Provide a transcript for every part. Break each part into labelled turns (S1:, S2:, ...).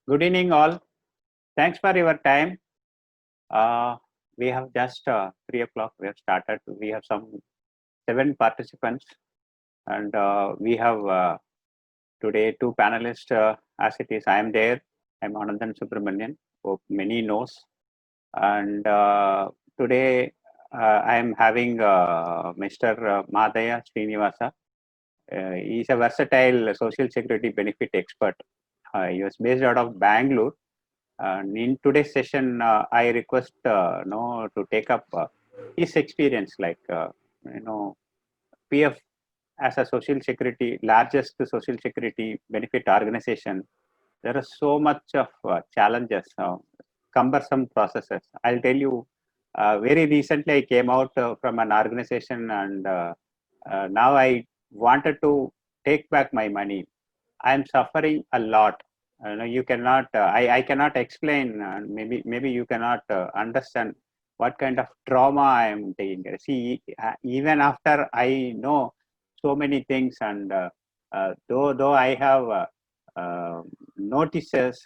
S1: Good evening, all. Thanks for your time. Uh, we have just 3 o'clock. We have started. We have some 7 participants, and we have today 2 panelists. As it is, I am there. I'm Anandan Subramanian. Hope many knows. And today I am having Mr. Madhaya Srinivasa. He is a versatile social security benefit expert. He was based out of Bangalore. And in today's session, I request to take up his experience, like PF as a social security largest social security benefit organization. There are so much of challenges, cumbersome processes. I'll tell you. Very recently, I came out from an organization, and now I wanted to take back my money. I am suffering a lot. You cannot. I cannot explain. Maybe you cannot understand what kind of trauma I am taking. See, even after I know so many things, and though I have notices,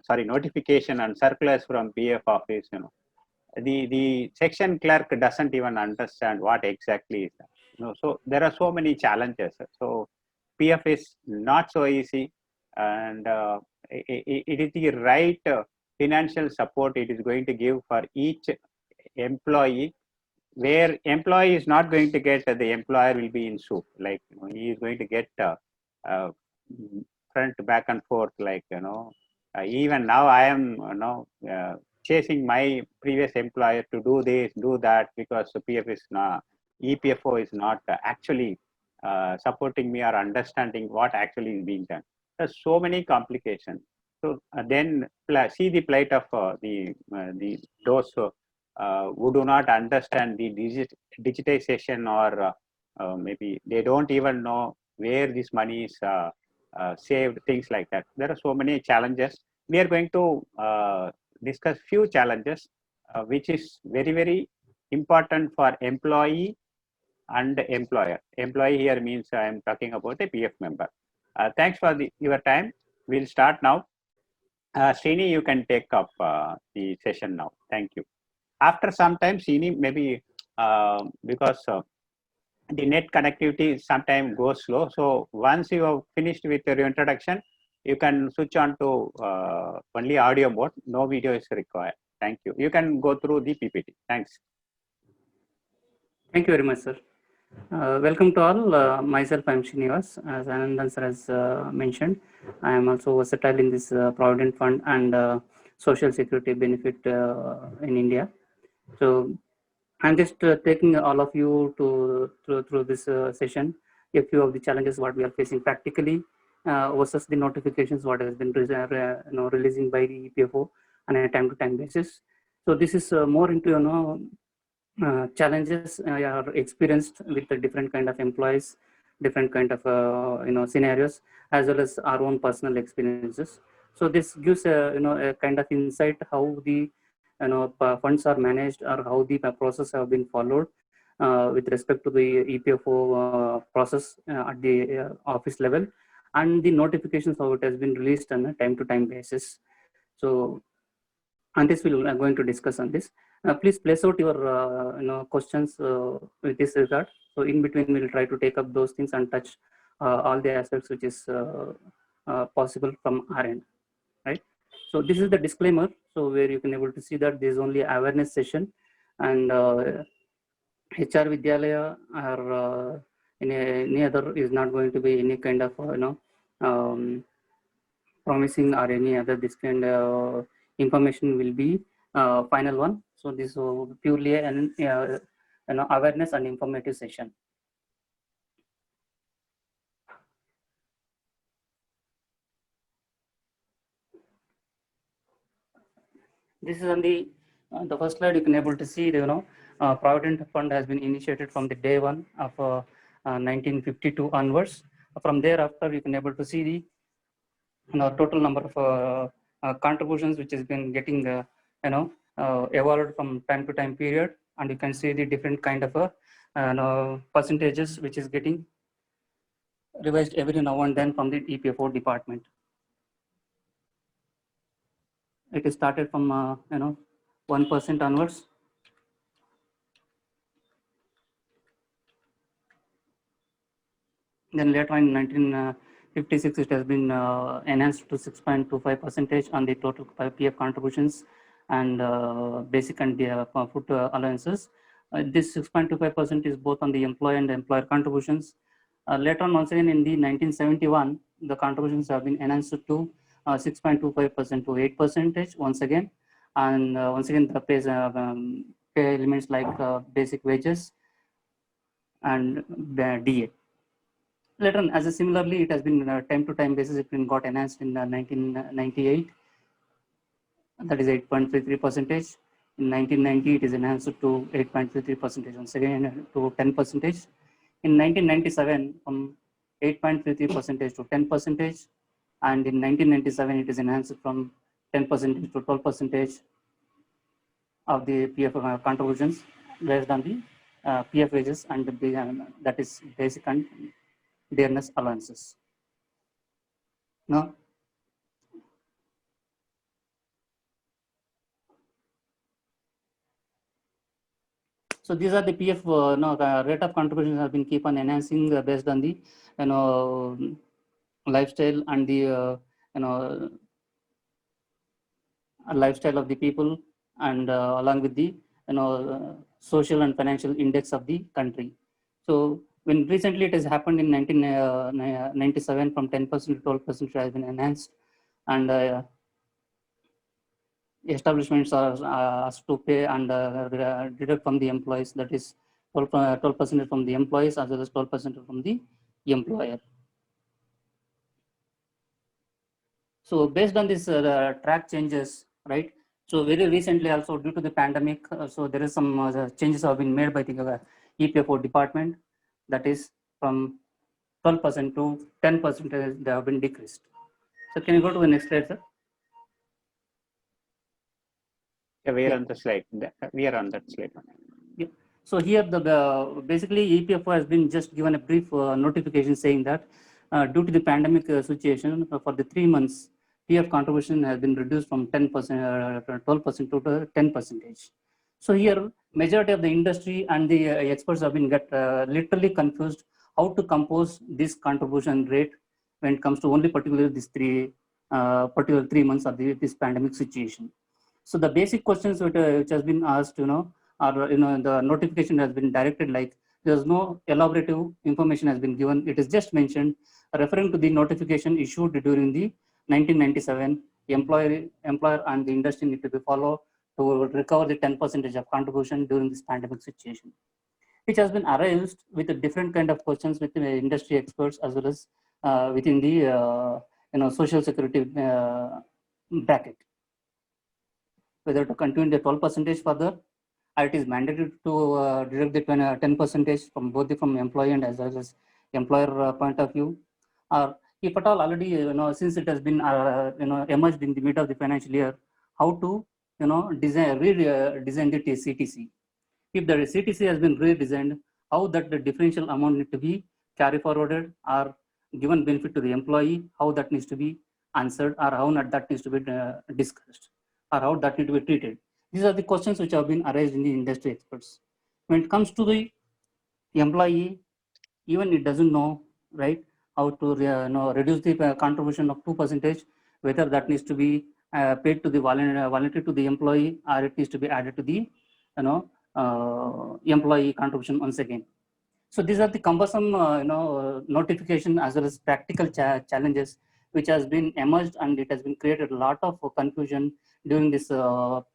S1: notification and circulars from PF office, the section clerk doesn't even understand what exactly is that. So there are so many challenges. So PF is not so easy, and it is the right financial support it is going to give for each employee. Where employee is not going to get, the employer will be in soup. Like he is going to get uh, front back and forth. Like even now I am chasing my previous employer to do this, do that, because the PF is not, EPFO is not actually supporting me or understanding what actually is being done. There's so many complications. So then see the plight of the those who do not understand the digitization, or maybe they don't even know where this money is saved, things like that. There are so many challenges. We are going to discuss few challenges, which is very important for employee and employer. Employee here means I am talking about a PF member. Thanks for your time. We'll start now. Srini, you can take up the session now. Thank you. After some time, Srini, maybe because the net connectivity sometimes goes slow. So once you have finished with your introduction, you can switch on to only audio mode. No video is required. Thank you. You can go through the PPT. Thanks.
S2: Thank you very much, sir. Welcome to all. Myself, I am Srinivas. As Anandan sir has mentioned, I am also versatile in this Provident Fund and Social Security benefit in India. So I'm just taking all of you through this session, a few of the challenges what we are facing practically versus the notifications what has been releasing by the EPFO on a time-to-time basis. So this is more into challenges are experienced with the different kind of employees, different kind of scenarios, as well as our own personal experiences. So this gives a kind of insight how the funds are managed, or how the process have been followed with respect to the EPFO process at the office level, and the notifications how it has been released on a time-to-time basis. So on this we are going to discuss on this. Please place out your questions with this regard. So in between we'll try to take up those things and touch all the aspects which is possible from our end, right? So this is the disclaimer. So where you can able to see that there is only awareness session, and HR Vidyalaya or any other is not going to be any kind of promising or any other this kind of information will be final one. So this is purely an awareness and informative session. This is on the first slide. You can able to see Provident Fund has been initiated from the day one of 1952 onwards. From thereafter, you can able to see the total number of contributions which has been getting evolved from time to time period, and you can see the different kind of percentages which is getting revised every now and then from the EPFO department. it is started from 1% onwards. Then later on in 1956, it has been enhanced to 6.25% on the total PF contributions and basic and food allowances. This 6.25% is both on the employer and employer contributions. Later on, once again in the 1971, the contributions have been enhanced to 6.25% to 8% once again. And once again, the pay elements like basic wages and DA. Later on, as a similarly, it has been time to time basis, it been got enhanced in 1998. That is 8.33%. In 1990, it is enhanced to 8.33%. Once again, to 10%. In 1997, from 8.33% to 10%. And in 1997, it is enhanced from 10% to 12% of the PF contributions based on the PF wages and that is basic and dearness allowances. No. So these are the PF rate of contributions have been keep on enhancing based on the lifestyle and the lifestyle of the people and along with the social and financial index of the country. So when recently it has happened in 1997 from 10% to 12% has been enhanced, and establishments are asked to pay and deduct from the employees, that is 12% from the employees as well as 12% from the employer. So based on this track changes, right? So very recently also due to the pandemic, so there is some changes have been made by the EPFO department, that is from 12% to 10% they have been decreased. So can you go to the next slide, sir?
S1: Yeah, we are on the slide. We are on that slide.
S2: Yeah. So here the basically EPFO has been just given a brief notification saying that due to the pandemic situation for the 3 months, PF contribution has been reduced from 10%, 12% to 10%. So here majority of the industry and the experts have been literally confused how to compose this contribution rate when it comes to only particularly this particular 3 months of this pandemic situation. So the basic questions which has been asked, or the notification has been directed like there's no elaborative information has been given. It is just mentioned referring to the notification issued during the 1997. Employer and the industry need to be followed to recover the 10% of contribution during this pandemic situation, which has been arranged with a different kind of questions with the industry experts as well as within the social security bracket, whether to continue the 12% further, or it is mandated to deduct the 10% from both from employee and as well as employer point of view, or if at all already since it has been emerged in the mid of the financial year, how to design the CTC. If the CTC has been redesigned, how that the differential amount need to be carry forwarded or given benefit to the employee, how that needs to be answered, or how not that needs to be discussed, or how that need to be treated. These are the questions which have been raised in the industry experts. When it comes to the employee, even it doesn't know, right, how to reduce the contribution of 2%, whether that needs to be paid to the voluntary to the employee, or it needs to be added to the employee contribution once again. So these are the cumbersome notification as well as practical challenges which has been emerged, and it has been created a lot of confusion during this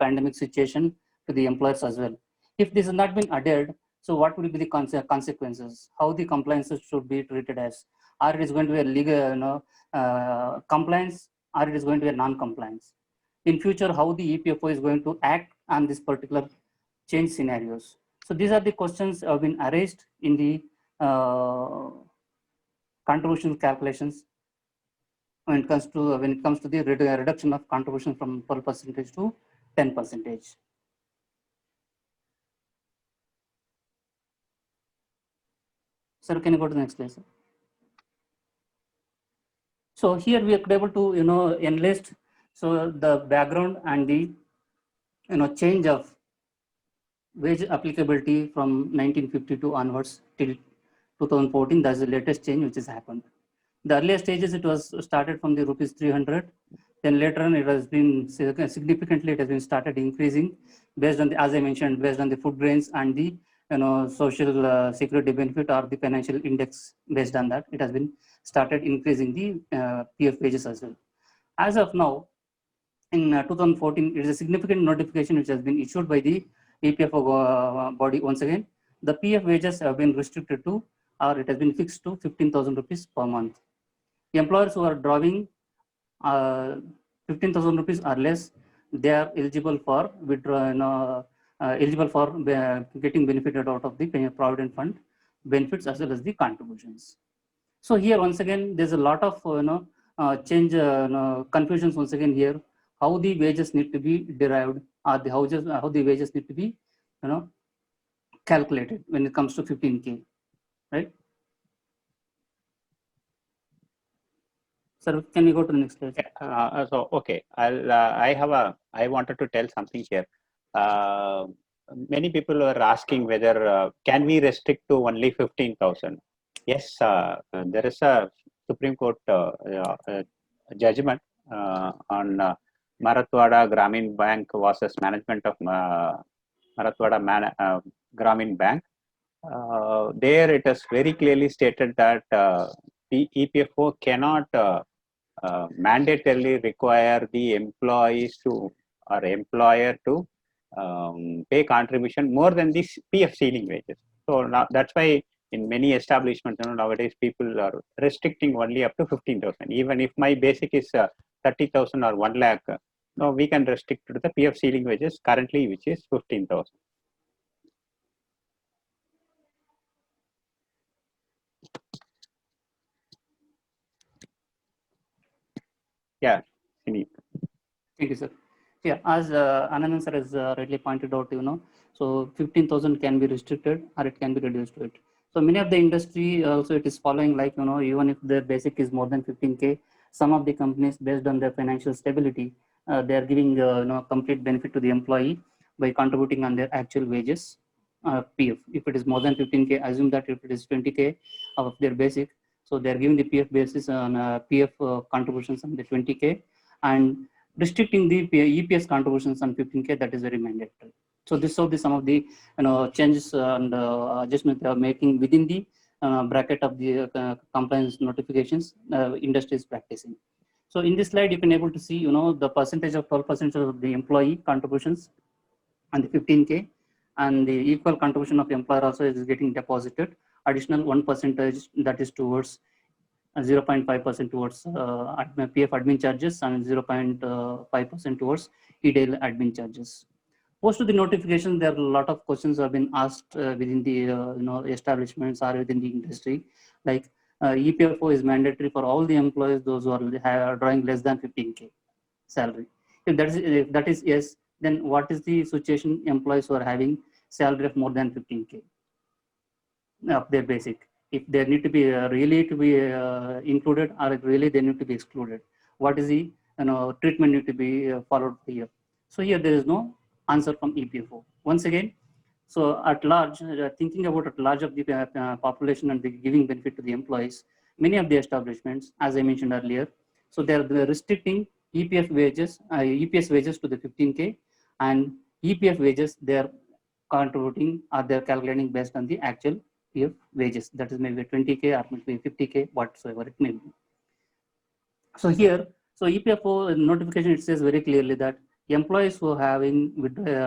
S2: pandemic situation to the employers as well. If this has not been adhered, so what will be the consequences? How the compliances should be treated as? Or it is going to be a legal compliance, or it is going to be a non-compliance? In future, how the EPFO is going to act on this particular change scenarios? So these are the questions have been raised in the contribution calculations when it comes to the reduction of contribution from 12% to 10%. Sir, can you go to the next slide, sir? So here we are able to enlist So the background and the change of wage applicability from 1952 onwards till 2014, that's the latest change which has happened. The earlier stages, it was started from the rupees 300. Then later on, it has been significantly, it has been started increasing based on the, as I mentioned, based on the food grains and the social security benefit or the financial index. Based on that, it has been started increasing the PF wages as well. As of now, in 2014, it is a significant notification which has been issued by the EPFO body. Once again, the PF wages have been restricted to, or it has been fixed to 15,000 rupees per month. Employers who are drawing 15,000 rupees or less, they are eligible for withdraw, eligible for getting benefited out of the provident fund benefits as well as the contributions. So here once again, there's a lot of change, confusions once again here. How the wages need to be derived, or the how the wages need to be calculated when it comes to 15K, right? Sir, can we go to the next slide?
S1: So okay, I wanted to tell something here. Many people are asking whether can we restrict to only 15,000. Yes, there is a Supreme Court judgment on Marathwada Gramin Bank versus management of Marathwada Gramin Bank. There it is very clearly stated that the EPFO cannot mandatorily require the employees to or employer to pay contribution more than the PF ceiling wages. So now that's why in many establishments, nowadays people are restricting only up to 15,000. Even if my basic is 30,000 or 1 lakh, no, we can restrict to the PF ceiling wages currently, which is 15,000. Yeah,
S2: Thank you, sir. Yeah, as Anand sir has rightly pointed out, so 15,000 can be restricted or it can be reduced to it. So many of the industry also it is following, like, even if their basic is more than 15K, some of the companies based on their financial stability, they are giving complete benefit to the employee by contributing on their actual wages, PF. If it is more than 15K, assume that if it is 20K of their basic, so they are giving the PF basis on PF contributions on the 20K, and restricting the EPS contributions on 15K, that is very mandatory. So this is some of the changes and adjustments they are making within the bracket of the compliance notifications industry is practicing. So in this slide, you can able to see the percentage of 12% of the employee contributions on the 15K, and the equal contribution of employer also is getting deposited. Additional 1% that is towards 0.5% towards PF admin charges and 0.5% towards EDL admin charges. Post to the notification, there are a lot of questions have been asked within the establishments or within the industry, like EPFO is mandatory for all the employees, those who are drawing less than 15K salary. If that is yes, then what is the situation employees who are having salary of more than 15K of their basic? If they need to be really to be included, or really they need to be excluded? What is the treatment need to be followed here? So here there is no answer from EPFO. Once again, so at large, thinking about at large of the population and the giving benefit to the employees, many of the establishments, as I mentioned earlier, so they're restricting EPS wages to the 15K, and EPF wages they're contributing or they're calculating based on the actual PF wages. That is maybe 20K or maybe 50K, whatsoever it may be. So here, so EPFO notification, it says very clearly that employees who are having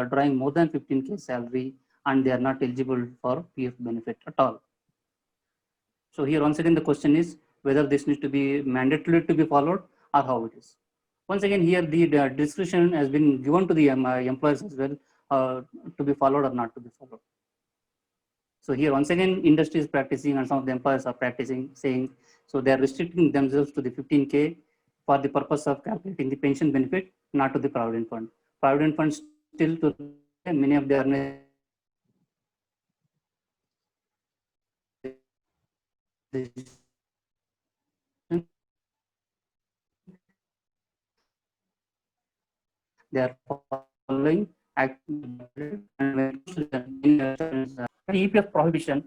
S2: drawing more than 15K salary and they are not eligible for PF benefit at all. So here once again the question is whether this needs to be mandatory to be followed or how it is. Once again here the discretion has been given to the employers as well to be followed or not to be followed. So here once again industry is practicing and some of the employers are practicing, saying so they are restricting themselves to the 15K for the purpose of calculating the pension benefit, not to the provident fund. Provident fund still to many of the they are following EPF prohibition,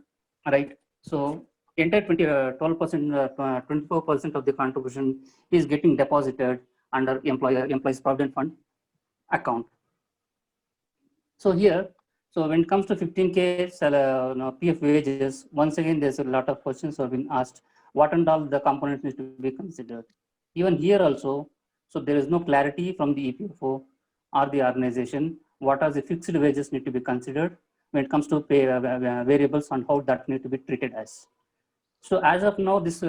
S2: right? So entire 12%, 24% of the contribution is getting deposited under employees provident fund account. So here, so when it comes to 15K PF wages, once again, there's a lot of questions have been asked. What and all the components need to be considered? Even here also, so there is no clarity from the EPFO or the organization. What are the fixed wages need to be considered when it comes to pay variables and how that need to be treated as. So as of now, this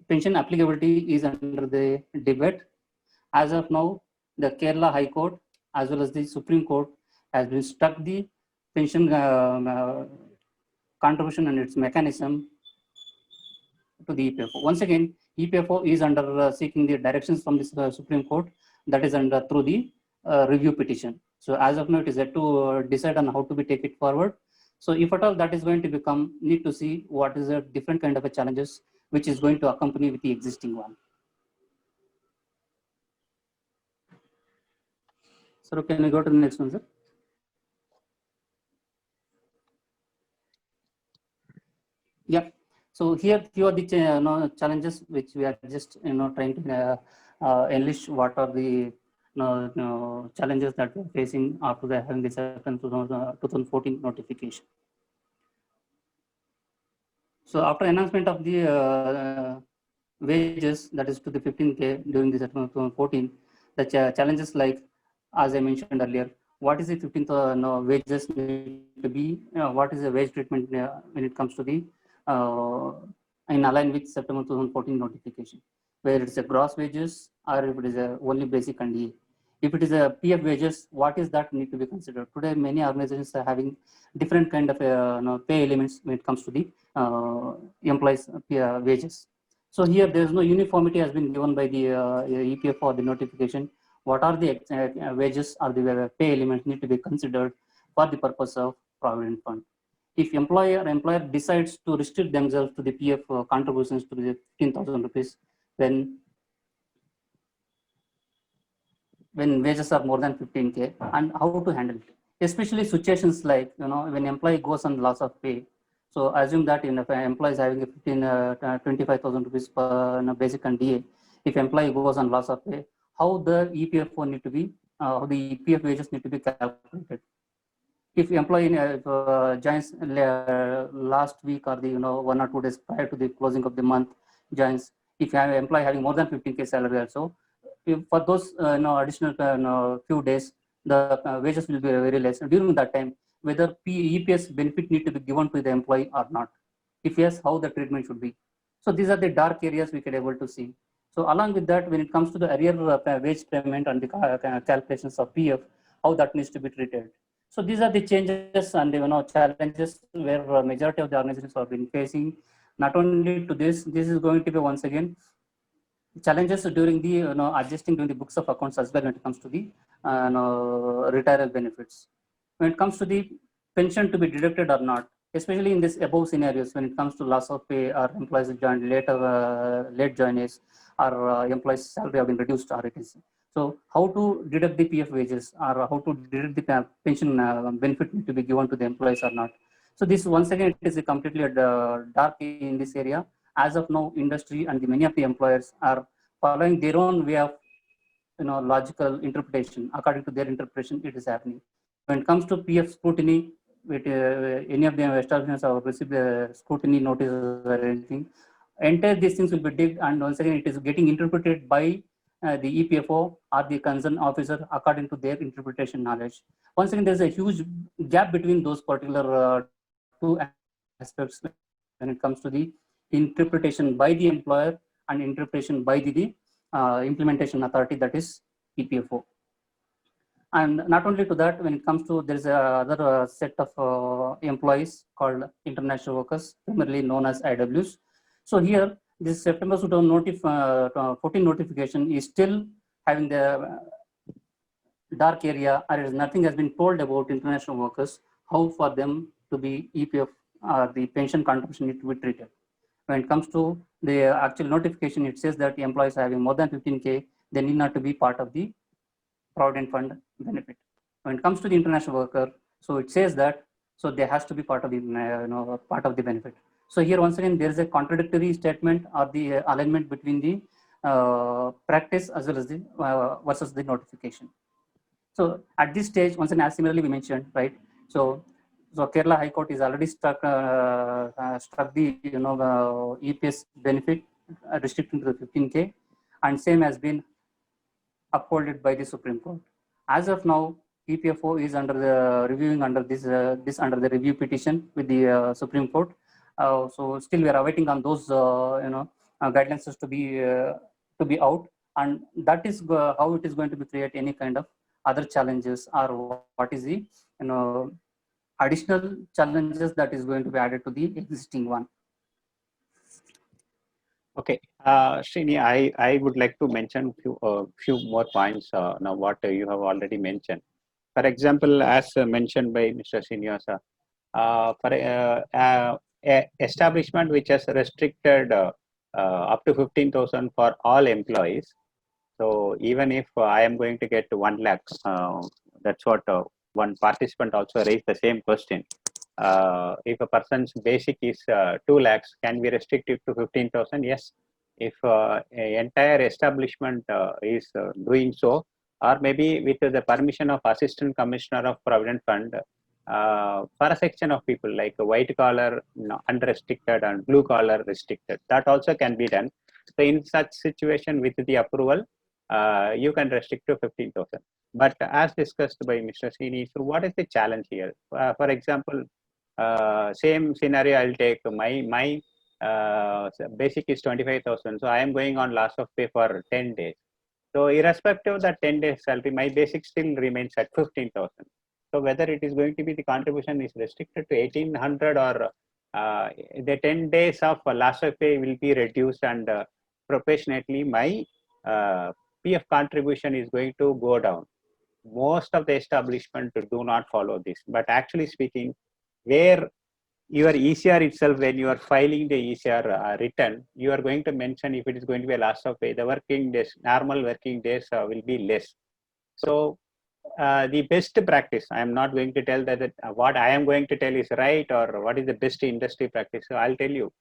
S2: pension applicability is under the debate. As of now, the Kerala High Court as well as the Supreme Court has been stuck the pension contribution and its mechanism to the EPFO. Once again, EPFO is under seeking the directions from the Supreme Court, that is under through the review petition. So as of now, it is yet to decide on how to be take it forward. So if at all that is going to become, need to see what is a different kind of a challenges which is going to accompany with the existing one. So can we go to the next one, sir? Yeah. So here few of the challenges which we are just trying to enlist what are the challenges that we are facing after the having this 2014 notification. So after announcement of the wages, that is to the 15K during the 2014, the challenges like, as I mentioned earlier, what is the 15th wages need to be, what is the wage treatment when it comes to the in align with September 2014 notification, where it's a gross wages or if it is a only basic and DA. If it is a PF wages, what is that need to be considered? Today, many organizations are having different kind of pay elements when it comes to the employees' wages. So here, there is no uniformity has been given by the EPF or the notification. What are the wages or the pay elements need to be considered for the purpose of provident fund? If employer decides to restrict themselves to the PF contributions to the 15,000 rupees, then when wages are more than 15K, and how to handle it, especially situations like when employee goes on loss of pay. So assume that if an employee is having a 25,000 rupees per basic and DA, if employee goes on loss of pay, how the EPFO need to be, how the EPF wages need to be calculated. If employee joins last week or the 1 or 2 days prior to the closing of the month joins, if you have an employee having more than 15K salary also, for those additional few days, the wages will be very less. During that time, whether EPS benefit need to be given to the employee or not. If yes, how the treatment should be. So these are the dark areas we can able to see. So along with that, when it comes to the arrear wage payment and the calculations of PF, how that needs to be treated. So these are the changes and challenges where majority of the organizations have been facing. Not only to this is going to be once again challenges during the adjusting during the books of accounts as well when it comes to the retirement benefits. When it comes to the pension to be deducted or not, especially in this above scenarios when it comes to loss of pay or employees joined later, late joiners or employees' salary have been reduced or it is. So how to deduct the PF wages or how to deduct the pension benefit need to be given to the employees or not. So this once again it is completely dark in this area. As of now, industry and many of the employers are following their own way of logical interpretation. According to their interpretation, it is happening. When it comes to PF scrutiny, with any of the establishments have received scrutiny notices or anything, entire these things will be digged, and once again it is getting interpreted by the EPFO or the concerned officer according to their interpretation knowledge. Once again, there is a huge gap between those particular two aspects when it comes to the interpretation by the employer and interpretation by the implementation authority, that is EPFO. And not only to that, when it comes to, there is another set of employees called international workers, primarily known as IWs. So here, this September 2014 notification is still having the dark area, or nothing has been told about international workers, how for them to be EPF, the pension contribution need to be treated. When it comes to the actual notification, it says that the employees having more than 15K, they need not to be part of the provident fund benefit. When it comes to the international worker, so it says that so there has to be part of the part of the benefit. So here once again there is a contradictory statement or the alignment between the practice as well as the versus the notification. So at this stage, once again, as similarly we mentioned, right? So Kerala High Court is already struck the EPS benefit restricting to the 15K, and same has been upheld by the Supreme Court. As of now, EPFO is under the reviewing under this under the review petition with the Supreme Court. So still we are awaiting on those guidelines to be out, and that is how it is going to be create any kind of other challenges, or what is the additional challenges that is going to be added to the existing one.
S1: Okay, Srini, I would like to mention few more points now what you have already mentioned. For example, as mentioned by Mr. Srinivasa, for establishment which has restricted up to 15,000 for all employees. So even if I am going to get 1 lakh, that's what one participant also raised the same question. If a person's basic is 2 lakhs, can we restrict it to 15,000? Yes. If an entire establishment is doing so, or maybe with the permission of Assistant Commissioner of Provident Fund, for a section of people like white collar unrestricted and blue collar restricted, that also can be done. So in such situation with the approval, you can restrict to 15,000. But as discussed by Mr. Sini, so what is the challenge here? For example, same scenario, I'll take my basic is 25,000. So I am going on loss of pay for 10 days. So irrespective of that 10 days salary, my basic still remains at 15,000. So whether it is going to be the contribution is restricted to 1,800 or the 10 days of loss of pay will be reduced, and proportionately my PF contribution is going to go down. Most of the establishment do not follow this, but actually speaking, where your ECR itself, when you are filing the ECR return, you are going to mention if it is going to be a loss of pay, the working days, normal working days will be less. So the best practice, I am not going to tell that what I am going to tell is right or what is the best industry practice. So I'll tell you,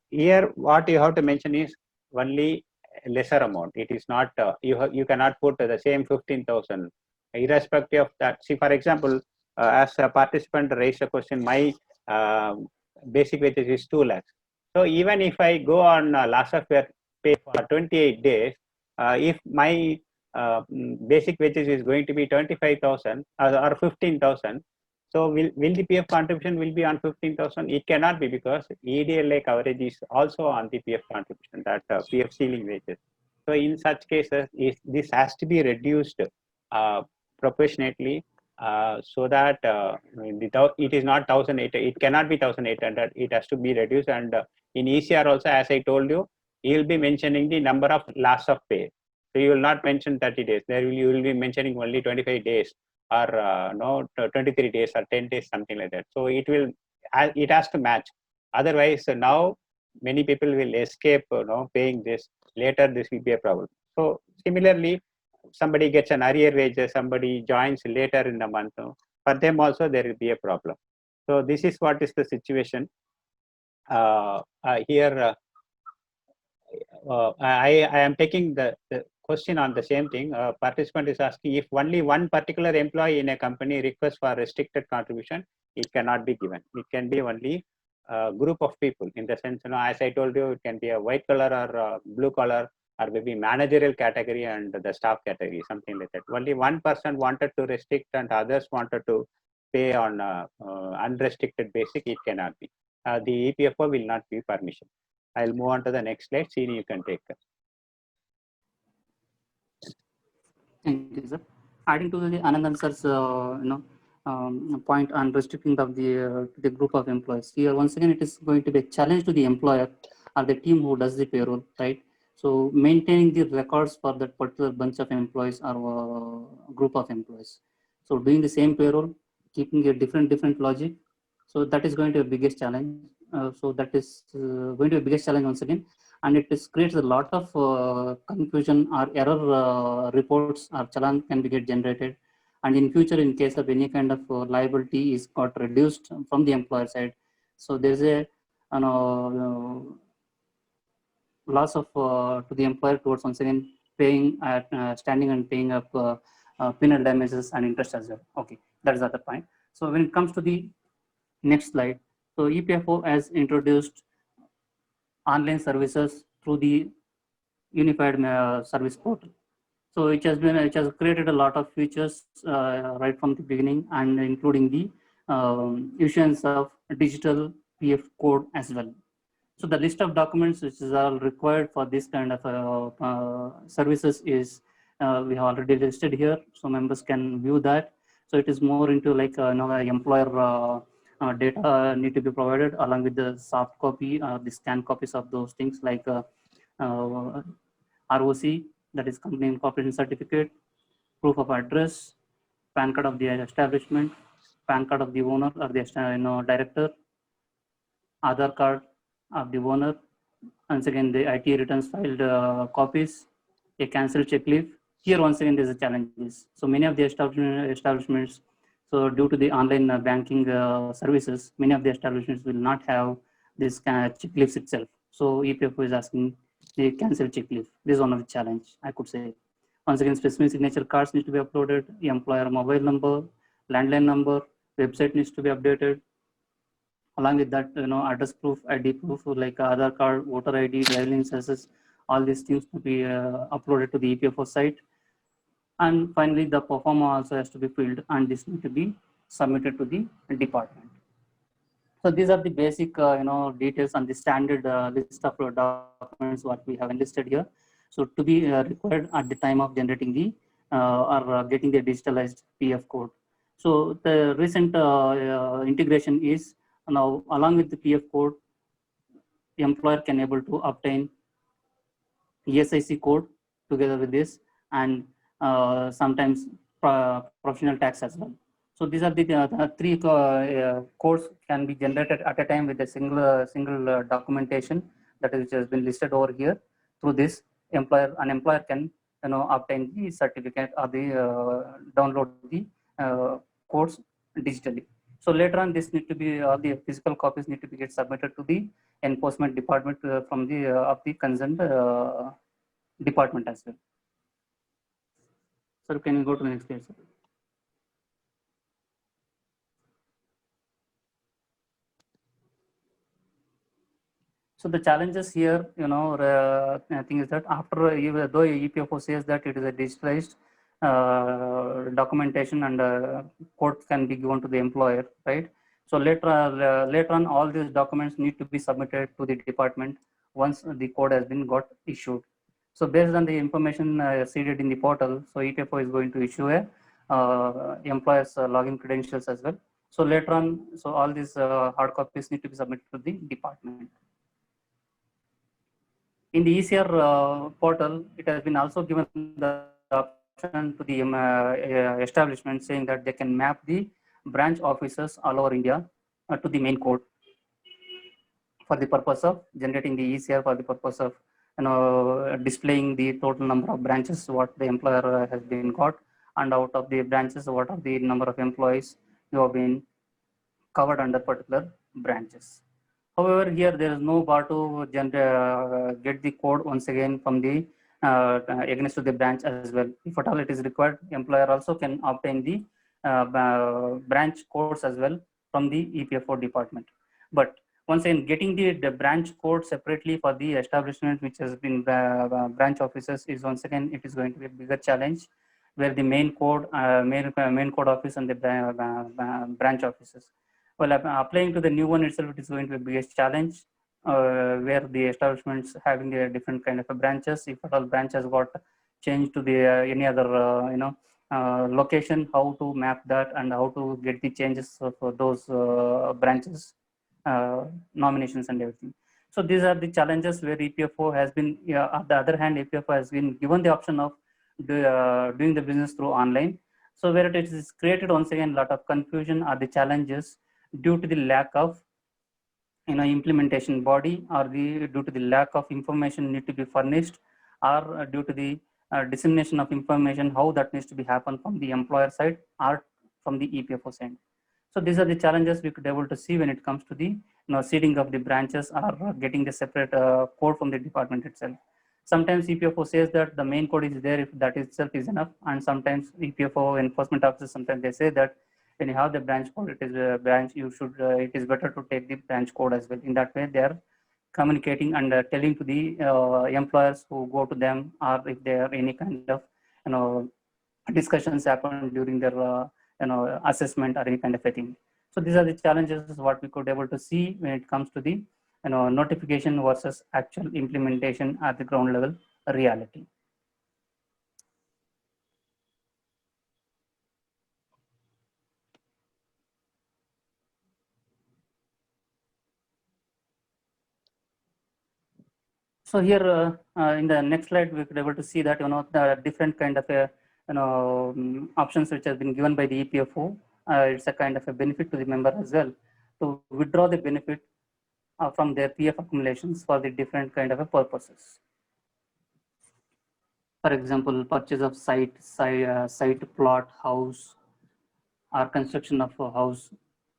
S1: here what you have to mention is only lesser amount. It is not, you cannot put the same 15,000 irrespective of that. See, for example, as a participant raised a question, my basic wages is 2 lakhs. So even if I go on loss of pay for 28 days, if my basic wages is going to be 25,000 or 15,000, so will the PF contribution will be on 15,000? It cannot be, because EDLA coverage is also on the PF contribution, that PF ceiling wages. So in such cases, this has to be reduced proportionately, so that it is not 1,800. It cannot be 1,800. It has to be reduced. And in ECR also, as I told you, you will be mentioning the number of loss of pay. So you will not mention 30 days. You will be mentioning only 25 days. Or 23 days or 10 days, something like that. So it has to match. Otherwise, now many people will escape paying this. Later, this will be a problem. So similarly, somebody gets an arrear wages, somebody joins later in the month. For them also, there will be a problem. So this is what is the situation. Here, I am taking the question on the same thing. Participant is asking, if only one particular employee in a company requests for restricted contribution, it cannot be given. It can be only a group of people, in the sense, as I told you, it can be a white collar or blue collar, or maybe managerial category and the staff category, something like that. Only one person wanted to restrict and others wanted to pay on unrestricted basic, it cannot be. The EPFO will not be permission. I'll move on to the next slide. Srini, you can take it.
S2: Thank you, sir. Adding to the Anandan sir's point on restricting of the group of employees. Here, once again, it is going to be a challenge to the employer or the team who does the payroll, right? So maintaining the records for that particular bunch of employees or group of employees. So doing the same payroll, keeping a different logic. So that is going to be the biggest challenge. So that is going to be the biggest challenge once again. and it creates a lot of confusion or error reports or challan can be get generated. And in future, in case of any kind of liability is got reduced from the employer side, so there's a loss of to the employer towards once again paying at standing and paying up penal damages and interest as well. Okay, that is the other point. So when it comes to the next slide, so EPFO has introduced online services through the unified service portal. So it has created a lot of features right from the beginning, and including the issuance of digital PF code as well. So the list of documents which is all required for this kind of services is we have already listed here, so members can view that. So it is more into like employer data need to be provided along with the soft copy, the scan copies of those things like ROC, that is company incorporation certificate, proof of address, PAN card of the establishment, PAN card of the owner or the director, Aadhaar card of the owner, once again the IT returns filed copies, a cancelled check leaf. Here once again there's a challenges. So many of the establishments, so due to the online banking services, many of the establishments will not have this check leaves itself. So EPFO is asking the cancelled check leaf. This is one of the challenge, I could say. Once again, specimen signature cards need to be uploaded, the employer mobile number, landline number, website needs to be updated. Along with that, address proof, ID proof like Aadhaar card, voter ID, driving licenses, all these things to be uploaded to the EPFO site. And finally, the performer also has to be filled, and this need to be submitted to the department. So these are the basic, details on the standard list of documents what we have enlisted here. So to be required at the time of generating the or getting the digitalized PF code. So the recent integration is now along with the PF code, the employer can able to obtain ESIC code together with this, and sometimes professional tax as well. So these are the three codes can be generated at a time with a single documentation that is has been listed over here. Through this, an employer can obtain the certificate or the download the codes digitally. So later on, this need to be all the physical copies need to be get submitted to the enforcement department from the of the concerned department as well. Sir, can you go to the next slide, sir? So the challenges here, I think is that after even though EPFO says that it is a digitalized documentation and code can be given to the employer, right? So later on, all these documents need to be submitted to the department once the code has been got issued. So based on the information seeded in the portal, so EPFO is going to issue a employer's login credentials as well. So later on, so all these hard copies need to be submitted to the department. In the ECR portal, it has been also given the option to the establishment saying that they can map the branch offices all over India to the main code for the purpose of generating the ECR, for the purpose of displaying the total number of branches what the employer has been got, and out of the branches what are the number of employees who have been covered under particular branches. However, here there is no bar to get the code once again from the against to the branch as well. If at all it is required, employer also can obtain the branch codes as well from the EPFO department. But once again, getting the branch code separately for the establishment which has been branch offices is once again it is going to be a bigger challenge, where the main code main code office and the branch offices. Well, applying to the new one itself, it is going to be the biggest challenge, where the establishments having a different kind of a branches. If at all branch has got changed to the any other location, how to map that and how to get the changes of those branches, nominations and everything. So these are the challenges where EPFO has been. On the other hand, EPFO has been given the option of doing the business through online. So where it is created once again a lot of confusion are the challenges due to the lack of implementation body, or due to the lack of information need to be furnished, or due to the dissemination of information, how that needs to be happen from the employer side or from the EPFO side. So these are the challenges we could able to see when it comes to the seeding of the branches or getting the separate code from the department itself. Sometimes EPFO says that the main code is there if that itself is enough, and sometimes EPFO enforcement officers sometimes they say that when you have the branch code, it is a branch, you should it is better to take the branch code as well. In that way, they are communicating and telling to the employers who go to them, or if there are any kind of discussions happen during their assessment or any kind of a thing. So these are the challenges what we could able to see when it comes to the notification versus actual implementation at the ground level reality. So here in the next slide, we could able to see that the different kind of options which has been given by the EPFO. It's a kind of a benefit to the member as well to withdraw the benefit from their PF accumulations for the different kind of a purposes. For example, purchase of site, plot, house, or construction of a house,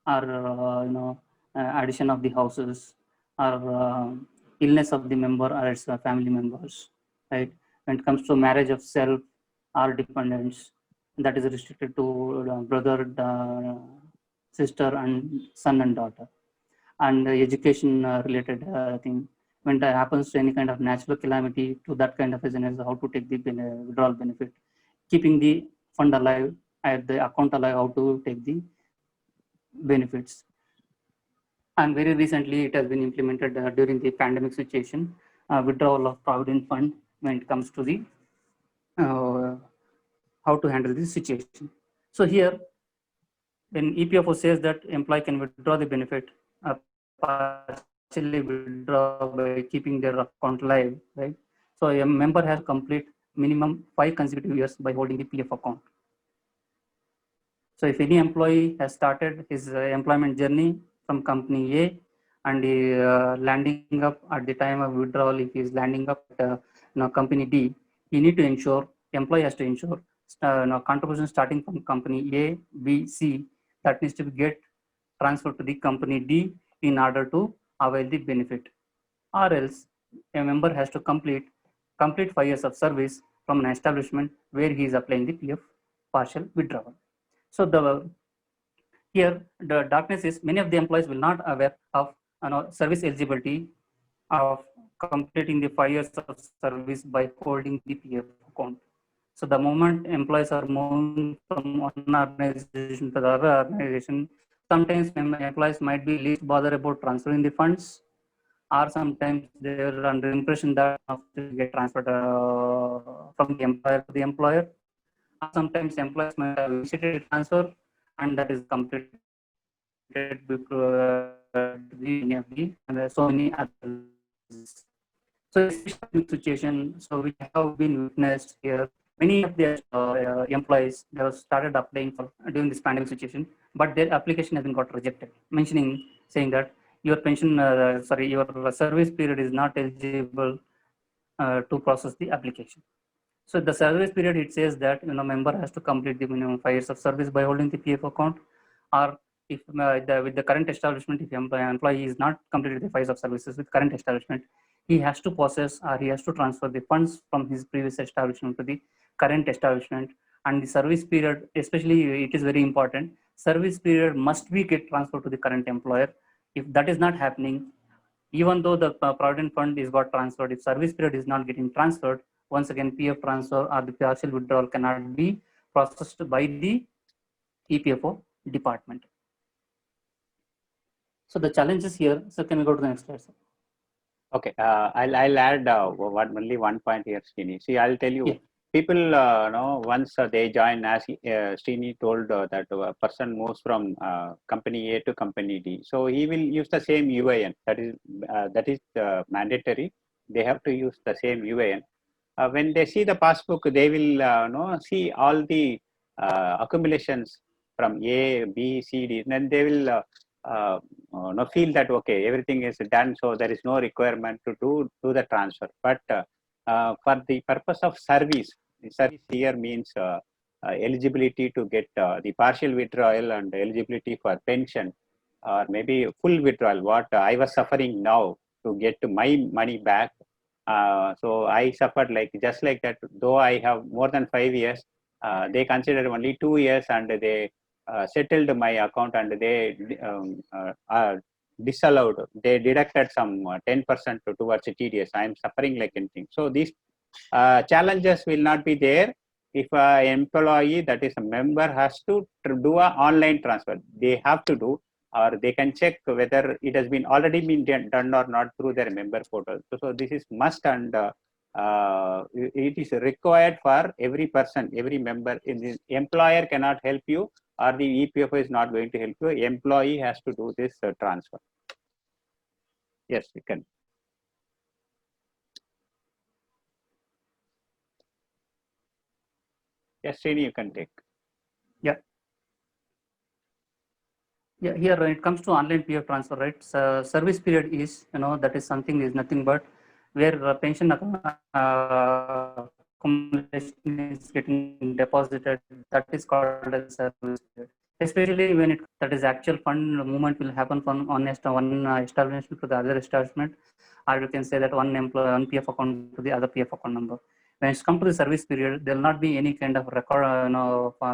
S2: or addition of the houses, or illness of the member or its family members, right? When it comes to marriage of self or dependents, that is restricted to brother, sister, and son and daughter. And education related thing, when it happens to any kind of natural calamity, to that kind of business, how to take the withdrawal benefit, keeping the fund alive at the account alive, how to take the benefits. And very recently, it has been implemented during the pandemic situation, withdrawal of provident fund when it comes to the how to handle this situation. So here, when EPFO says that employee can withdraw the benefit, partially withdraw by keeping their account live, right? So a member has to complete minimum 5 consecutive years by holding the PF account. So if any employee has started his employment journey from company A and landing up at the time of withdrawal, if he is landing up at company D, he need to ensure, employee has to ensure contribution starting from company A, B, C, that needs to get transferred to the company D in order to avail the benefit. Or else a member has to complete 5 years of service from an establishment where he is applying the PF partial withdrawal. So here the darkness is many of the employees will not aware of service eligibility of completing the 5 years of service by holding the PF account. So the moment employees are moving from one organization to the other organization, sometimes employees might be least bothered about transferring the funds, or sometimes they are under impression that to get transferred from the employer to the employer. Sometimes employees might have initiated transfer and that is completed because and so many others. So situation, so we have been witnessed here. Many of the employees they have started applying for during this pandemic situation, but their application has been got rejected, saying that your pension, your service period is not eligible to process the application. So the service period, it says that member has to complete the minimum 5 years of service by holding the PF account, or if with the current establishment, if employee is not completed the 5 years of services with current establishment, he has to process or he has to transfer the funds from his previous establishment to the current establishment. And the service period, especially, it is very important. Service period must be get transferred to the current employer. If that is not happening, even though the provident fund is got transferred, if service period is not getting transferred, once again PF transfer or the partial withdrawal cannot be processed by the EPFO department. So the challenges here. So can we go to the next slide, sir?
S1: Okay, I'll add only one point here, Srini. See, I'll tell you, people, once they join, as Srini told, that a person moves from company A to company D, so he will use the same UIN. That is mandatory. They have to use the same UIN. When they see the passbook, they will see all the accumulations from A, B, C, D. Then they will feel that okay, everything is done, so there is no requirement to do the transfer. But for the purpose of service, the service here means eligibility to get the partial withdrawal and eligibility for pension, or maybe full withdrawal, what I was suffering now, to get my money back. So I suffered like just like that, though I have more than 5 years. They considered only 2 years, and they settled my account, and they disallowed, they deducted some 10% towards TDS. I am suffering like anything. So these challenges will not be there if an employee, that is a member, has to do a online transfer. They have to do, or they can check whether it has been already been done or not through their member portal. So this is must, and it is required for every person, every member. In the employer cannot help you, or the EPFO is not going to help you. Employee has to do this transfer. Yes, we can. Yes, Srini, you can take.
S2: Yeah. Yeah, here when it comes to online PF transfer, right? So service period is, that is something is nothing but where pension accumulation is getting deposited. That is called as service period. Especially when that is actual fund movement will happen from one establishment to the other establishment, or you can say that one PF account to the other PF account number. When it's come to the service period, there will not be any kind of record,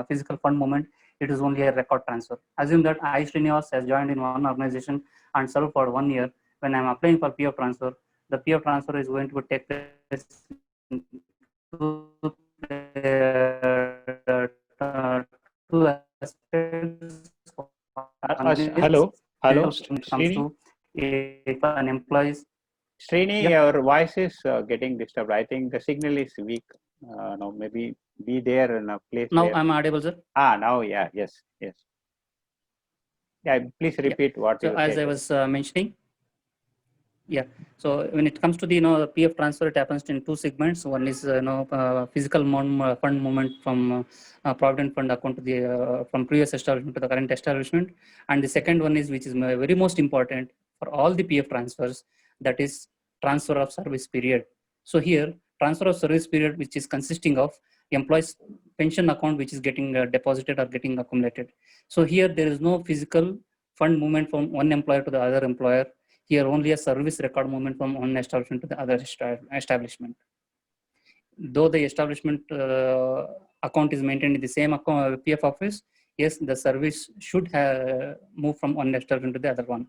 S2: physical fund movement. It is only a record transfer. Assume that I, Srinivas, has joined in one organization and served for 1 year. When I'm applying for PF transfer, the PF transfer is going to take place two aspects.
S1: Hello,
S2: Srini. If an employee is
S1: Srini, your voice is getting disturbed. I think the signal is weak. No, maybe be there in a place.
S2: Now
S1: where...
S2: I'm audible, sir.
S1: Now, yeah, yes. Yeah, please repeat what you
S2: as
S1: said.
S2: I was mentioning. Yeah. So when it comes to the PF transfer, it happens in two segments. One is physical fund movement from provident fund account to the from previous establishment to the current establishment, and the second one is, which is very most important for all the PF transfers, that is transfer of service period. So here, transfer of service period, which is consisting of employees pension account, which is getting deposited or getting accumulated. So here there is no physical fund movement from one employer to the other employer. Here only a service record movement from one establishment to the other establishment. Though the establishment account is maintained in the same account, PF office, yes, the service should have moved from one establishment to the other one.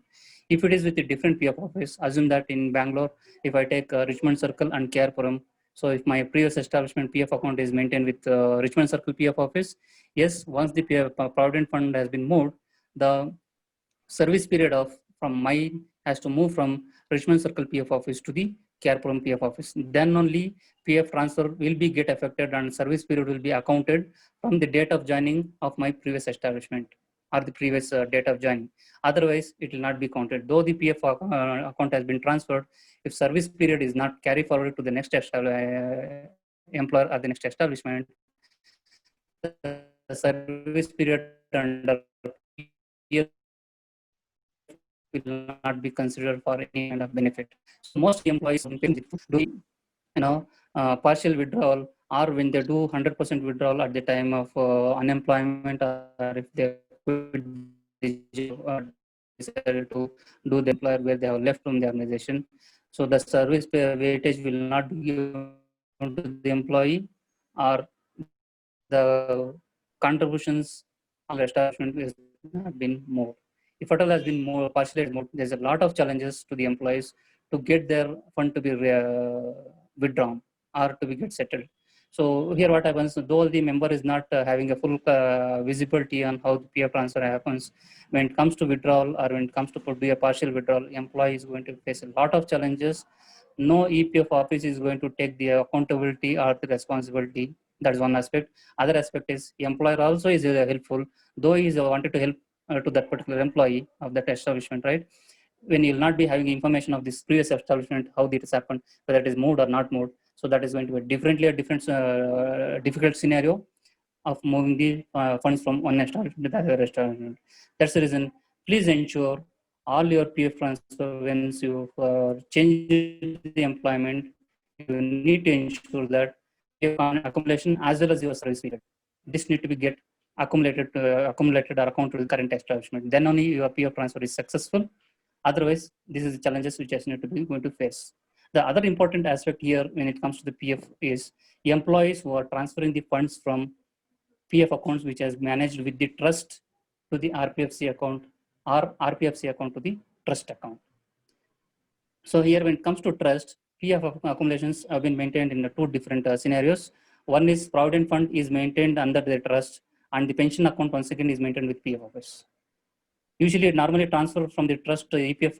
S2: If it is with a different PF office, assume that in Bangalore, if I take Richmond Circle and Carepuram, so if my previous establishment PF account is maintained with Richmond Circle PF office, yes, once the Provident Fund has been moved, the service period of from mine has to move from Richmond Circle PF office to the Carepuram PF office. Then only PF transfer will be get affected and service period will be accounted from the date of joining of my previous establishment or the previous date of joining. Otherwise, it will not be counted. Though the PF account has been transferred, if service period is not carried forward to the next employer or the next establishment, the service period under PF will not be considered for any kind of benefit. So most employees do partial withdrawal, or when they do 100% withdrawal at the time of unemployment, or if they quit decided to do the employer where they have left from the organization. So the service weightage will not be given to the employee, or the contributions on the establishment has not been moved. If at all has been more partially moved, there's a lot of challenges to the employees to get their fund to be withdrawn or to be get settled. So here what happens, though the member is not having a full visibility on how the PF transfer happens, when it comes to withdrawal or when it comes to do a partial withdrawal, employee is going to face a lot of challenges. No EPF office is going to take the accountability or the responsibility. That is one aspect. Other aspect is employer also is helpful, though he is wanted to help to that particular employee of that establishment, right? When you will not be having information of this previous establishment, how it has happened, whether it is moved or not moved. So that is going to be a different difficult scenario of moving the funds from one establishment to the other establishment. That's the reason please ensure all your PF transfer when you change the employment, you need to ensure that PF accumulation as well as your service period. This need to be get accumulated or accounted to the current establishment. Then only your PF transfer is successful. Otherwise, this is the challenges which you need to be going to face. The other important aspect here when it comes to the PF is employees who are transferring the funds from PF accounts which has managed with the trust to the RPFC account or RPFC account to the trust account. So here when it comes to trust, PF accumulations have been maintained in two different scenarios. One is Provident Fund is maintained under the trust and the pension account once again is maintained with PF office. Usually, normally transfer from the trust EPF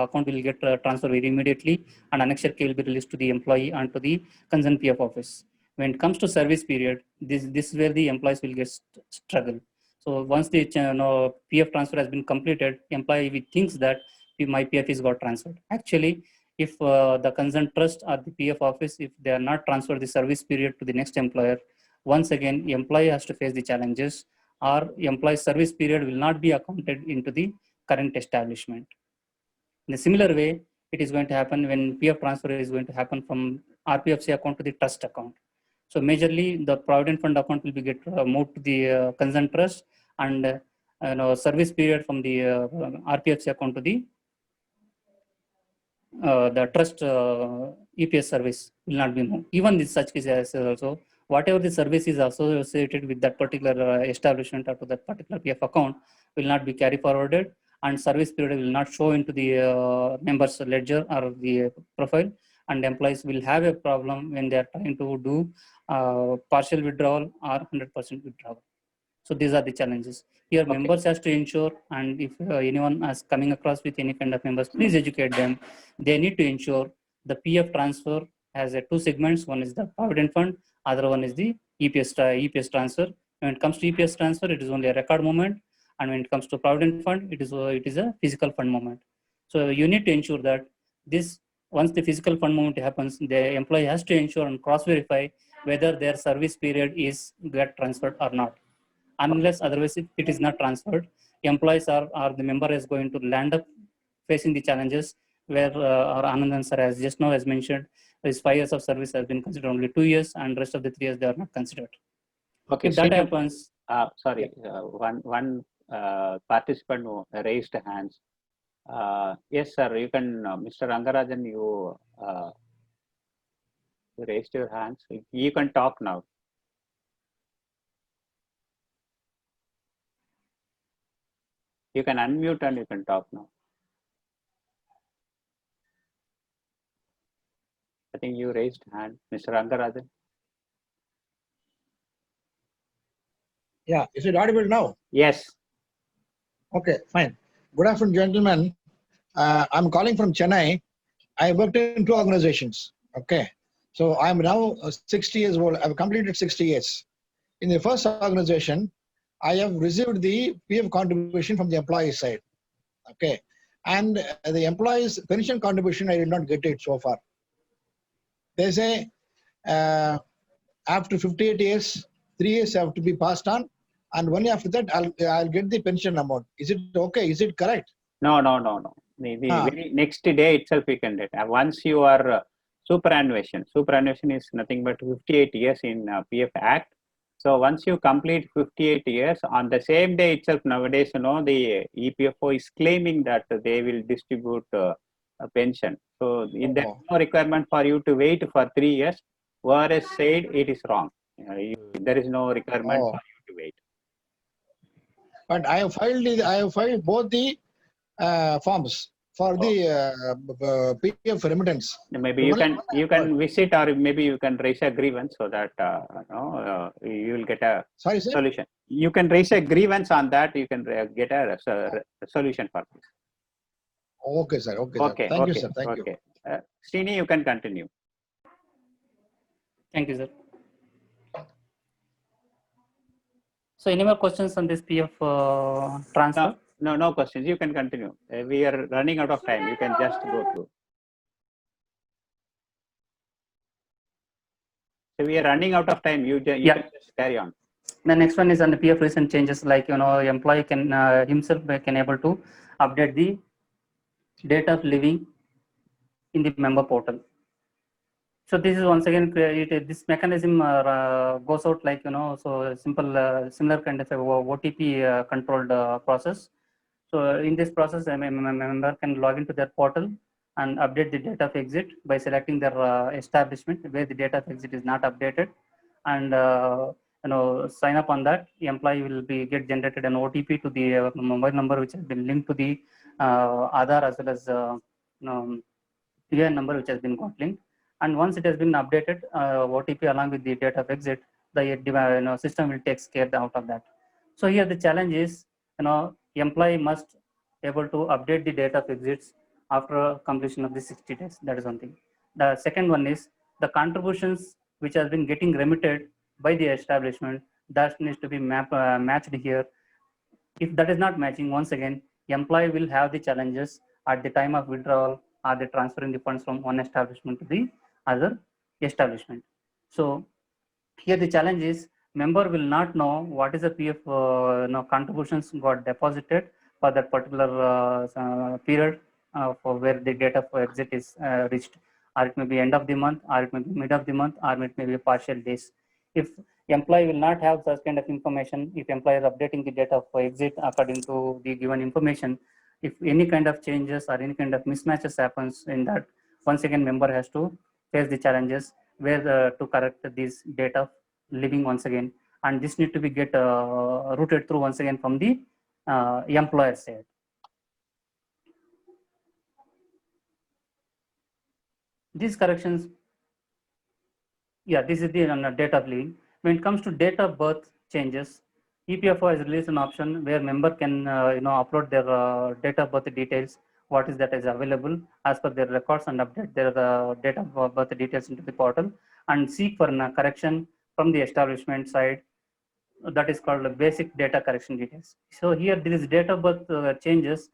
S2: account will get transferred very immediately, and annexure key will be released to the employee and to the concerned PF office. When it comes to service period, this is where the employees will get struggle. So once the PF transfer has been completed, employee thinks that my PF is got transferred. Actually, if the concerned trust or the PF office, if they are not transferred the service period to the next employer, once again, the employee has to face the challenges or employee service period will not be accounted into the current establishment. In a similar way, it is going to happen when PF transfer is going to happen from RPFC account to the trust account. So majorly the Provident Fund account will be get moved to the concerned trust, and service period from the RPFC account to the trust EPS service will not be moved. Even in such cases also, whatever the service is associated with that particular establishment or to that particular PF account will not be carry forwarded, and service period will not show into the members ledger or the profile, and employees will have a problem when they are trying to do partial withdrawal or 100% withdrawal. So these are the challenges. Here members has to ensure, and if anyone is coming across with any kind of members, please educate them. They need to ensure the PF transfer has two segments. One is the Provident Fund, other one is the EPS transfer. When it comes to EPS transfer, it is only a record moment, and when it comes to Provident Fund, it is a physical fund moment. So you need to ensure that this, once the physical fund movement happens, the employee has to ensure and cross-verify whether their service period is get transferred or not. Unless otherwise if it is not transferred, employees or the member is going to land up facing the challenges where our Anandan sir has just now has mentioned his 5 years of service has been considered only 2 years, and rest of the 3 years they are not considered.
S1: Okay,
S2: if that happens,
S1: sorry, one participant who raised hands. Yes, sir. You can, Mr. Rangarajan. You raised your hands. You can talk now. You can unmute and you can talk now. I think you raised hand, Mr. Rangarajan.
S3: Yeah, is it audible now?
S1: Yes.
S3: Okay, fine. Good afternoon, gentlemen. I'm calling from Chennai. I worked in 2 organizations. Okay, so I'm now 60 years old. I've completed 60 years. In the first organization, I have received the PF contribution from the employee side. Okay, and the employee's pension contribution, I did not get it so far. They say after 58 years, 3 years have to be passed on, and only after that I'll get the pension amount. Is it okay? Is it correct?
S1: No. The very next day itself you can get. Once you are superannuation is nothing but 58 years in PF Act. So once you complete 58 years, on the same day itself, nowadays, the EPFO is claiming that they will distribute a pension. So there's no requirement for you to wait for 3 years. ORS said it is wrong. There is no requirement for you to wait.
S3: But I have filed both the forms for the PF remittance.
S1: Maybe you can visit, or maybe you can raise a grievance so that you will get a solution. You can raise a grievance on that. You can get a solution for this.
S3: Okay, sir. Okay. Thank you, sir. Thank you.
S1: Srini, you can continue.
S2: Thank you, sir. So any more questions on this PF transfer?
S1: No questions. You can continue. We are running out of time. You can just go through. So we are running out of time. You can just carry on.
S2: The next one is on the PF recent changes, like, employee can himself can able to update the date of living in the member portal. So this is once again this mechanism goes out like, so simple similar kind of a OTP controlled process. So in this process, a member can log into their portal and update the date of exit by selecting their establishment where the date of exit is not updated, and sign up on that. The employee will be get generated an OTP to the mobile number which has been linked to the Aadhaar as well as PIN number which has been got linked. And once it has been updated, OTP along with the date of exit, the system will take care out of that. So here the challenge is, employee must able to update the date of exits after completion of the 60 days. That is one thing. The second one is the contributions which has been getting remitted by the establishment, that needs to be matched here. If that is not matching, once again, employee will have the challenges at the time of withdrawal or the transferring the funds from one establishment to the other establishment. So here the challenge is member will not know what is the PF contributions got deposited for that particular period for where the date of exit is reached, or it may be end of the month, or it may be mid of the month, or it may be partial days. If employee will not have such kind of information, if employee is updating the date of exit according to the given information, if any kind of changes or any kind of mismatches happens in that, once again member has to face the challenges where to correct this date of living once again, and this need to be get routed through once again from the employer side. These corrections, this is the date of living. When it comes to date of birth changes, EPFO has released an option where member can upload their date of birth details, what is that is available as per their records, and update their date of birth details into the portal and seek for a correction from the establishment side. That is called basic data correction details. So here this date of birth changes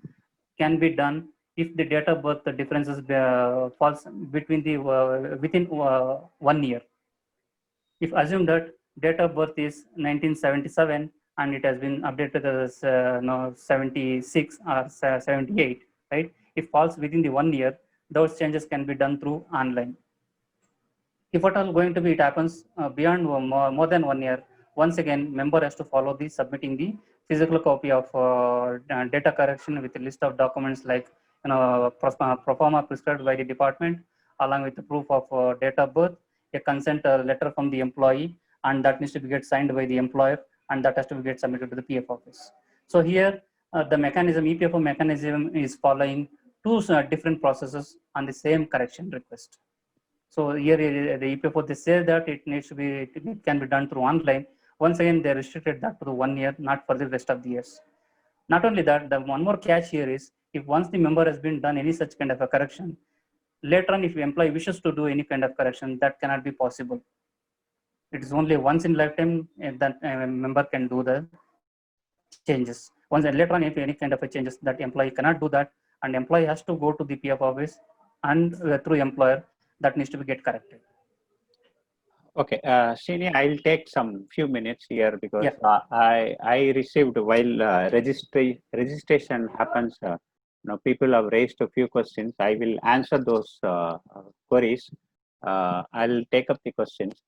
S2: can be done if the date of birth differences falls between the within 1 year. If assume that date of birth is 1977 and it has been updated as 76 or 78, right? If falls within the 1 year, those changes can be done through online. If at all going to be, it happens beyond more than 1 year, once again, member has to follow the submitting the physical copy of data correction with a list of documents like pro forma prescribed by the department, along with the proof of date of birth, a consent letter from the employee, and that needs to be get signed by the employer, and that has to be get submitted to the PF office. So here the mechanism, EPFO mechanism is following two different processes on the same correction request. So here the EPFO, they say that it needs to be, it can be done through online. Once again, they restricted that to 1 year, not for the rest of the years. Not only that, the one more catch here is, if once the member has been done any such kind of a correction, later on if the employee wishes to do any kind of correction, that cannot be possible. It is only once in lifetime that a member can do the changes. Once and later on, if any kind of a changes, that employee cannot do that, and employee has to go to the PF office and through employer, that needs to be get corrected.
S1: Okay, Srini, I'll take some few minutes here because
S2: Yeah.
S1: I received while registration happens, people have raised a few questions. I will answer those queries. I'll take up the questions.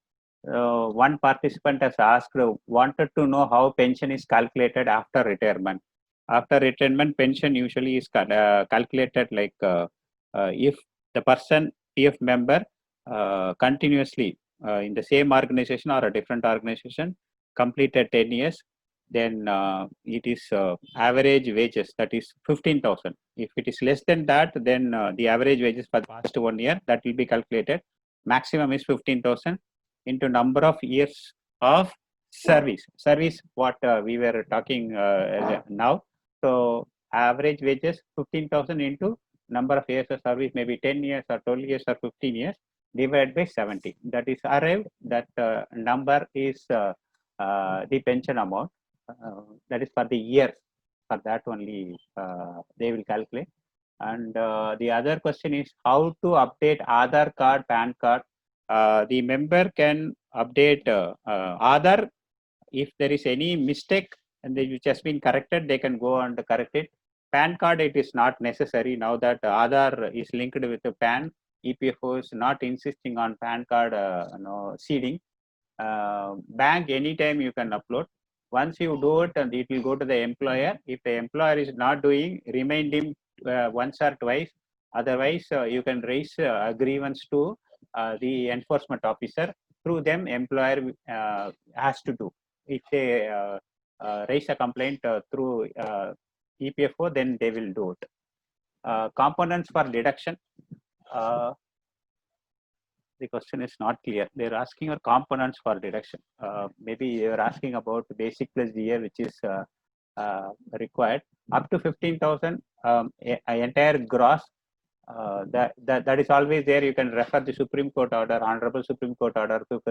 S1: One participant has asked, wanted to know how pension is calculated after retirement. After retirement, pension usually is calculated like if the person, PF member, continuously in the same organization or a different organization completed 10 years, then it is average wages, that is 15,000. If it is less than that, then the average wages for the past 1 year, that will be calculated. Maximum is 15,000 into number of years of service. Service, what we were talking now. So average wages 15,000 into number of years of service, maybe 10 years or 12 years or 15 years, divided by 70. That is arrived. That number is the pension amount. That is for the year. For that only they will calculate. And the other question is how to update Aadhaar card, PAN card. The member can update Aadhaar if there is any mistake and which has been corrected, they can go and correct it. PAN card, it is not necessary now that Aadhaar is linked with the PAN. EPFO is not insisting on PAN card seeding. Bank, anytime you can upload. Once you do it, and it will go to the employer. If the employer is not doing, remind him once or twice. Otherwise, you can raise a grievance to the enforcement officer. Through them, employer has to do. If they raise a complaint through EPFO, then they will do it. Components for deduction. The question is not clear. They're asking your components for deduction. Maybe you're asking about basic plus DA, which is required. Up to 15,000, entire gross. That is always there. You can refer the Supreme Court order, Honorable Supreme Court order to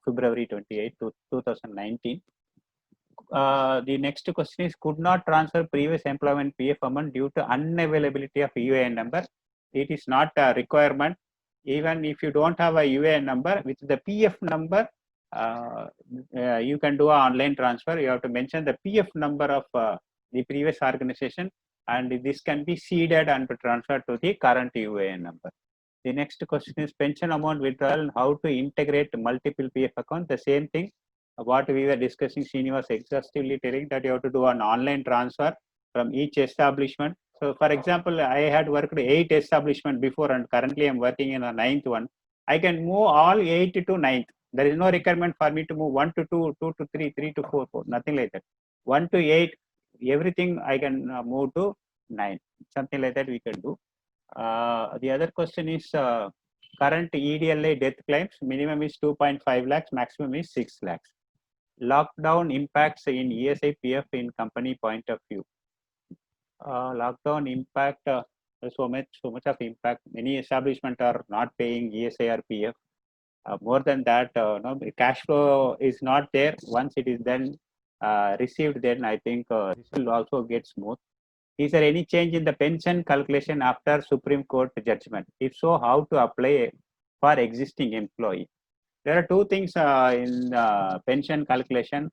S1: February 28, 2019. The next question is, could not transfer previous employment PF amount due to unavailability of UAN number. It is not a requirement. Even if you don't have a UAN number, with the PF number, you can do an online transfer. You have to mention the PF number of the previous organization, and this can be seeded and transferred to the current UAN number. The next question is pension amount withdrawal and how to integrate multiple PF accounts. The same thing what we were discussing, Srini was exhaustively telling that you have to do an online transfer from each establishment. So for example, I had worked 8 establishments before, and currently I'm working in a 9th one. I can move all 8 to 9th. There is no requirement for me to move 1 to 2, 2 to 3, 3 to 4, 4, nothing like that. 1 to 8, everything I can move to 9. Something like that we can do. The other question is current EDLA death claims, minimum is 2.5 lakhs, maximum is 6 lakhs. Lockdown impacts in ESI PF in company point of view. Lockdown impact, so much of impact. Many establishments are not paying ESI or PF. More than that, no, cash flow is not there. Once it is then received, then I think this will also get smooth. Is there any change in the pension calculation after Supreme Court judgment? If so, how to apply for existing employee? There are 2 things in pension calculation.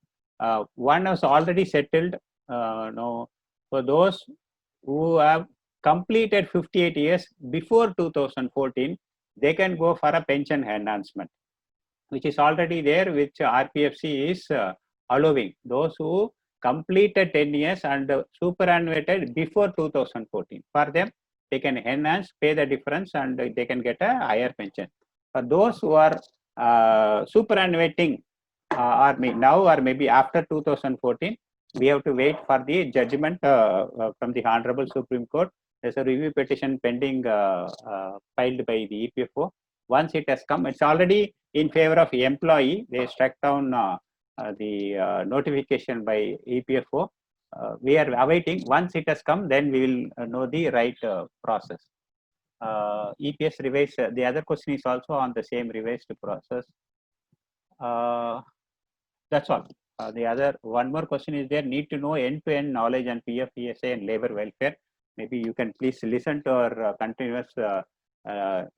S1: One is already settled. For those who have completed 58 years before 2014, they can go for a pension enhancement, which is already there, which RPFC is allowing. Those who completed 10 years and superannuated before 2014, for them, they can enhance, pay the difference, and they can get a higher pension. For those who are superannuating or now or maybe after 2014, we have to wait for the judgment from the Honorable Supreme Court. There's a review petition pending filed by the EPFO. Once it has come, it's already in favor of the employee. They struck down the notification by EPFO. We are awaiting. Once it has come, then we will know the right process. EPS revise. The other question is also on the same revised process. That's all. The other one more question is there. Need to know end-to-end knowledge on PF, ESA, and labor welfare. Maybe you can please listen to our continuous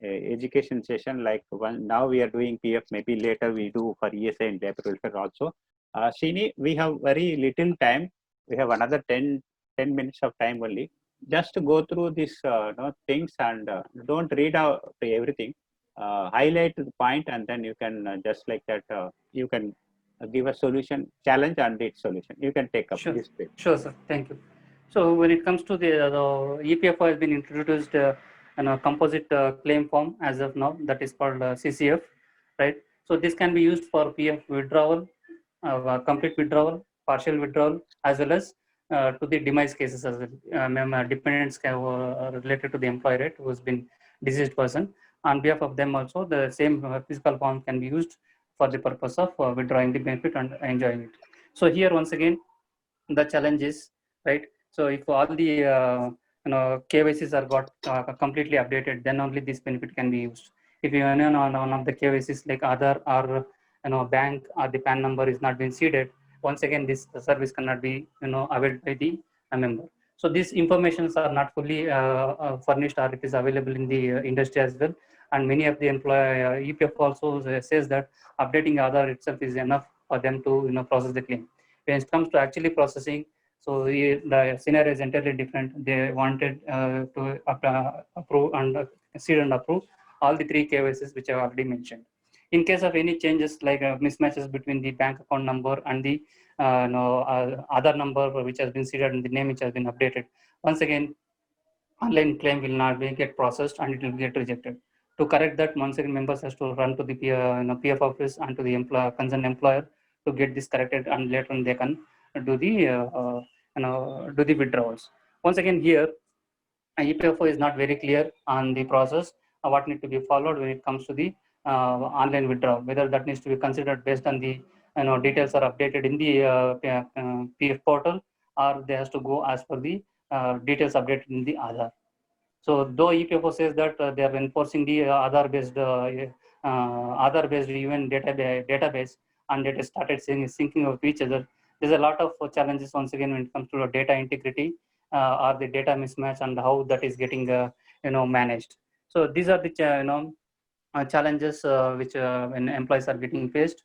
S1: education session. Like now we are doing PF. Maybe later we do for ESA and labor welfare also. Srini, we have very little time. We have another 10 minutes of time only. Just to go through these things and don't read out everything. Highlight the point, and then you can just like that. You can give a solution, challenge, and its solution. You can take up this page.
S2: Sure, sir. Thank you. So when it comes to the EPFO has been introduced a composite claim form as of now, that is called CCF, right? So this can be used for PF withdrawal, complete withdrawal, partial withdrawal, as well as to the demise cases as well. Dependents related to the employer, right, who has been deceased person. On behalf of them also, the same physical form can be used for the purpose of withdrawing the benefit and enjoying it. So here once again, the challenge is, right, so if all the KYCs are got completely updated, then only this benefit can be used. If you on one of the KYCs like Aadhaar or bank or the PAN number is not being seeded, once again this service cannot be availed by the member. So these informations are not fully furnished, or it is available in the industry as well. And many of the EPF also says that updating Aadhaar itself is enough for them to process the claim. When it comes to actually processing, so the scenario is entirely different. They wanted to approve and seed and approve all the 3 KYCs which I have already mentioned. In case of any changes like mismatches between the bank account number and the other number which has been seeded and the name which has been updated, once again online claim will not be get processed and it will get rejected. To correct that, once again members has to run to the PF office and to the concerned employer to get this corrected, and later on they can do the withdrawals. Once again here, EPFO is not very clear on the process what need to be followed when it comes to the online withdrawal, whether that needs to be considered based on the details are updated in the PF portal, or they has to go as per the details updated in the Aadhaar. So though EPFO says that they are enforcing the Aadhaar-based even database, and it has started syncing with each other, there's a lot of challenges once again when it comes to data integrity or the data mismatch and how that is getting managed. So these are the challenges which when employees are getting faced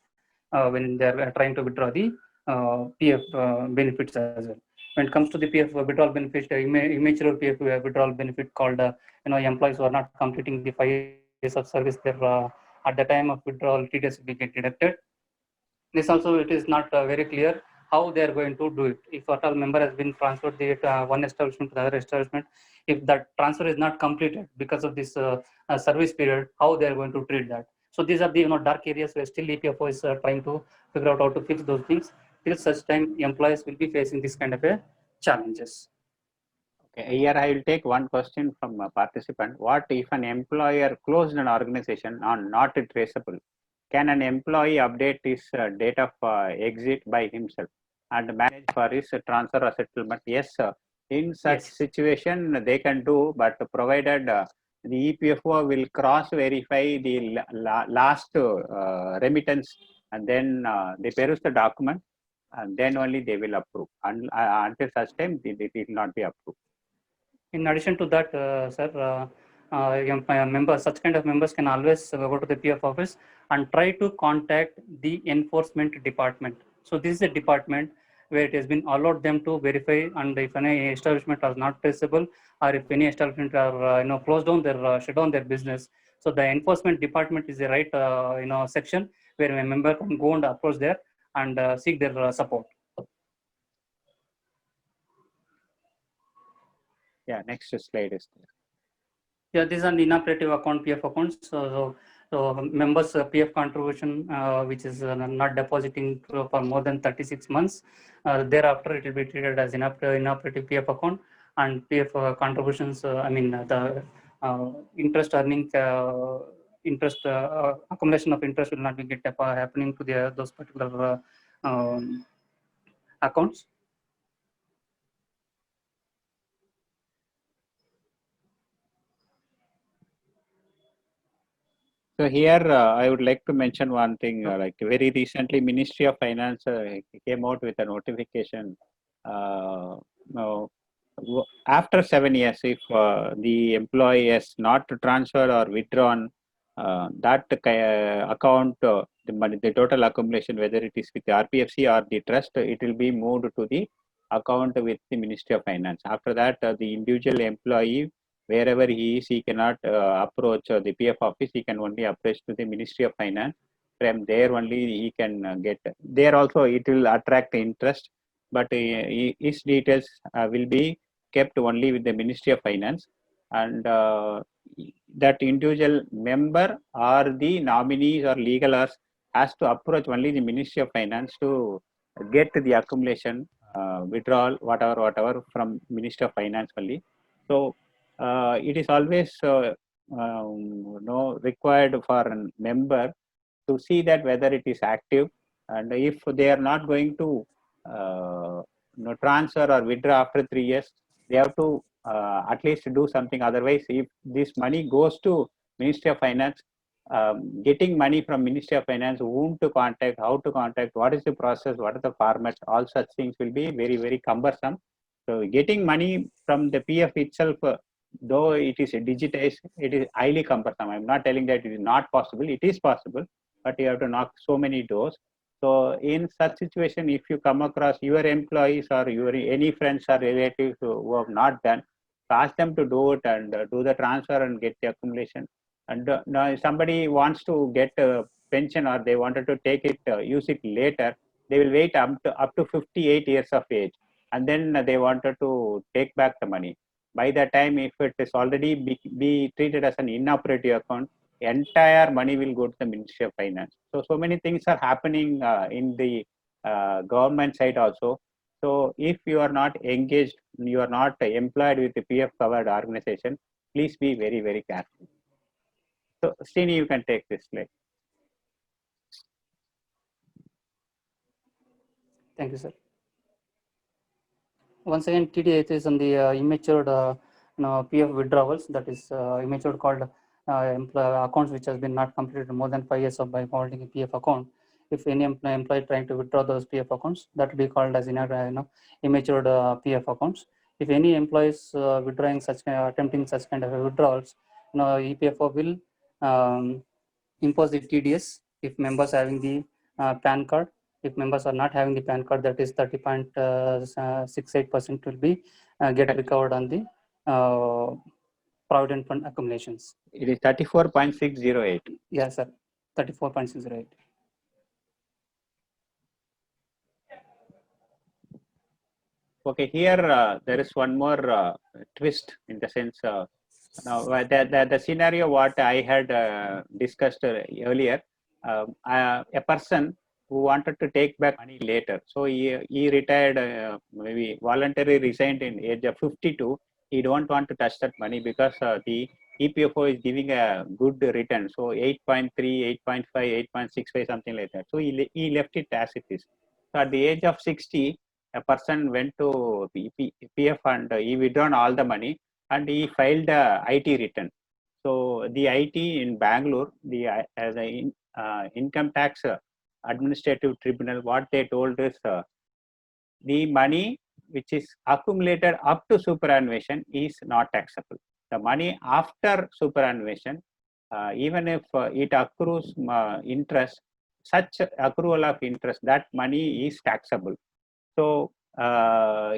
S2: when they are trying to withdraw the PF benefits as well. When it comes to the PF withdrawal benefit, immature PF withdrawal benefit called employees who are not completing the 5 years of service there at the time of withdrawal, TDS will get deducted. This also, it is not very clear how they are going to do it. If at all member has been transferred the one establishment to the other establishment, if that transfer is not completed because of this service period, how they are going to treat that. So these are the dark areas where still EPFO is trying to figure out how to fix those things. Till such time, employees will be facing this kind of challenges.
S1: Okay, here I will take one question from a participant. What if an employer closed an organization on not traceable? Can an employee update his date of exit by himself and manage for his transfer or settlement? Yes, sir. In such situation, they can do, but provided the EPFO will cross-verify the last remittance, and then they peruse the document, and then only they will approve. Until such time, it will not be approved.
S2: In addition to that, sir, such kind of members can always go to the PF office and try to contact the enforcement department. So this is a department where it has been allowed them to verify, and if any establishment are not traceable, or if any establishment are closed down their shut down their business. So the enforcement department is the right section where a member can go and approach there and seek their support.
S1: Yeah, next slide is there.
S2: Yeah, these are the inoperative account PF accounts. So members PF contribution which is not depositing for more than 36 months. Thereafter, it will be treated as inoperative PF account, and PF contributions. The interest earning accumulation of interest will not be happening to those particular accounts.
S1: So here I would like to mention one thing. Like very recently, Ministry of Finance came out with a notification. After 7 years, if the employee has not transferred or withdrawn that account, the total accumulation, whether it is with the RPFC or the trust, it will be moved to the account with the Ministry of Finance. After that, the individual employee, wherever he is, he cannot approach the PF office. He can only approach to the Ministry of Finance. From there only he can get. There also it will attract interest, but his details will be kept only with the Ministry of Finance, and that individual member or the nominees or legalers has to approach only the Ministry of Finance to get the accumulation, withdrawal, whatever from Ministry of Finance only. So it is always required for a member to see that whether it is active, and if they are not going to transfer or withdraw after 3 years, they have to at least do something. Otherwise, if this money goes to Ministry of Finance, getting money from Ministry of Finance, whom to contact, how to contact, what is the process, what are the formats, all such things will be very, very cumbersome. So getting money from the PF itself, though it is digitized, it is highly cumbersome. I'm not telling that it is not possible. It is possible, but you have to knock so many doors. So in such situation, if you come across your employees or your any friends or relatives who have not done, ask them to do it and do the transfer and get the accumulation. And now if somebody wants to get a pension or they wanted to take it, use it later, they will wait up to 58 years of age, and then they wanted to take back the money. By the time, if it is already be treated as an inoperative account, entire money will go to the Ministry of Finance. So many things are happening in the government side also. So if you are not engaged, you are not employed with the PF covered organization, please be very, very careful. So Srini, you can take this slide.
S2: Thank you, sir. Once again, TDS is on the immatured PF withdrawals, that is immatured called accounts which has been not completed more than 5 years of by holding a PF account. If any employee trying to withdraw those PF accounts, that will be called as immatured PF accounts. If any employees withdrawing such attempting such kind of withdrawals, EPFO will impose the TDS if members having the PAN card. If members are not having the PAN card, that is 30.68% will be get recovered on the Provident Fund accumulations.
S1: It is 34.608.
S2: Yes, sir. 34.608.
S1: Okay, here there is one more twist in the sense now the scenario what I had discussed earlier, a person who wanted to take back money later. So he retired, maybe voluntarily resigned in age of 52. He don't want to touch that money because the EPFO is giving a good return. So 8.3, 8.5, 8.65, something like that. So he left it as it is. So at the age of 60, a person went to PF and he withdrawn all the money and he filed a IT return. So the IT in Bangalore, as an income tax administrative tribunal, what they told is the money which is accumulated up to superannuation is not taxable. The money after superannuation, even if it accrues interest, such accrual of interest, that money is taxable. So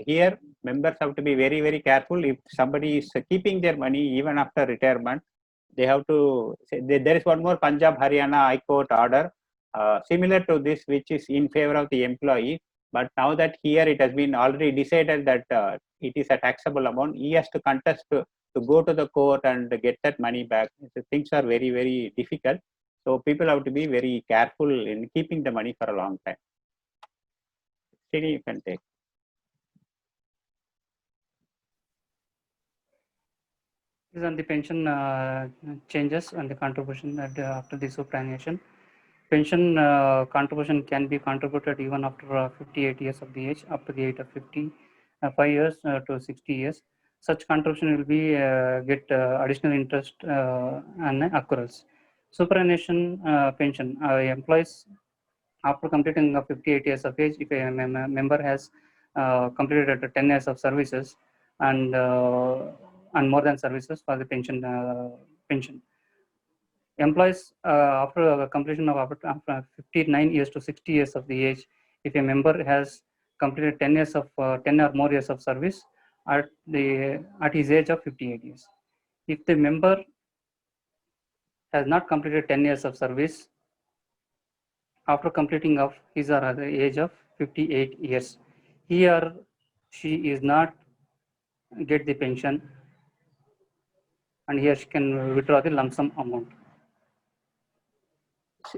S1: here members have to be very, very careful. If somebody is keeping their money even after retirement, they have to say, there is one more Punjab Haryana High Court order similar to this, which is in favor of the employee. But now that here it has been already decided that it is a taxable amount, he has to contest to go to the court and get that money back. So things are very, very difficult. So people have to be very careful in keeping the money for a long time. Srini, you can take.
S2: This is on the pension changes and the contribution that after the superannuation. Pension contribution can be contributed even after 58 years of the age, up to the age of 55 years to 60 years. Such contribution will be get additional interest and accruals. Superannuation pension employees after completing 58 years of age, if a member has completed 10 years of services and more than services for the pension. Employees after completion of after 59 years to 60 years of the age, if a member has completed 10 years of 10 or more years of service at his age of 58 years. If the member has not completed 10 years of service after completing of his or her age of 58 years, he or she is not get the pension, and here she can withdraw the lump sum amount.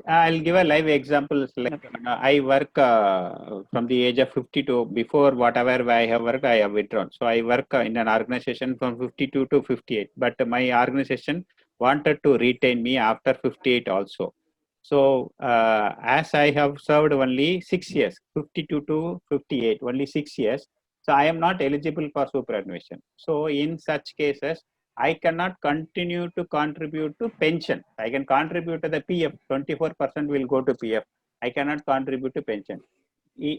S1: I'll give a live example. Like I work from the age of 52. Before whatever I have worked, I have withdrawn. So I work in an organization from 52 to 58. But my organization wanted to retain me after 58 also. So as I have served only 6 years, 52 to 58, only 6 years. So I am not eligible for superannuation. So in such cases, I cannot continue to contribute to pension. I can contribute to the PF, 24% will go to PF. I cannot contribute to pension.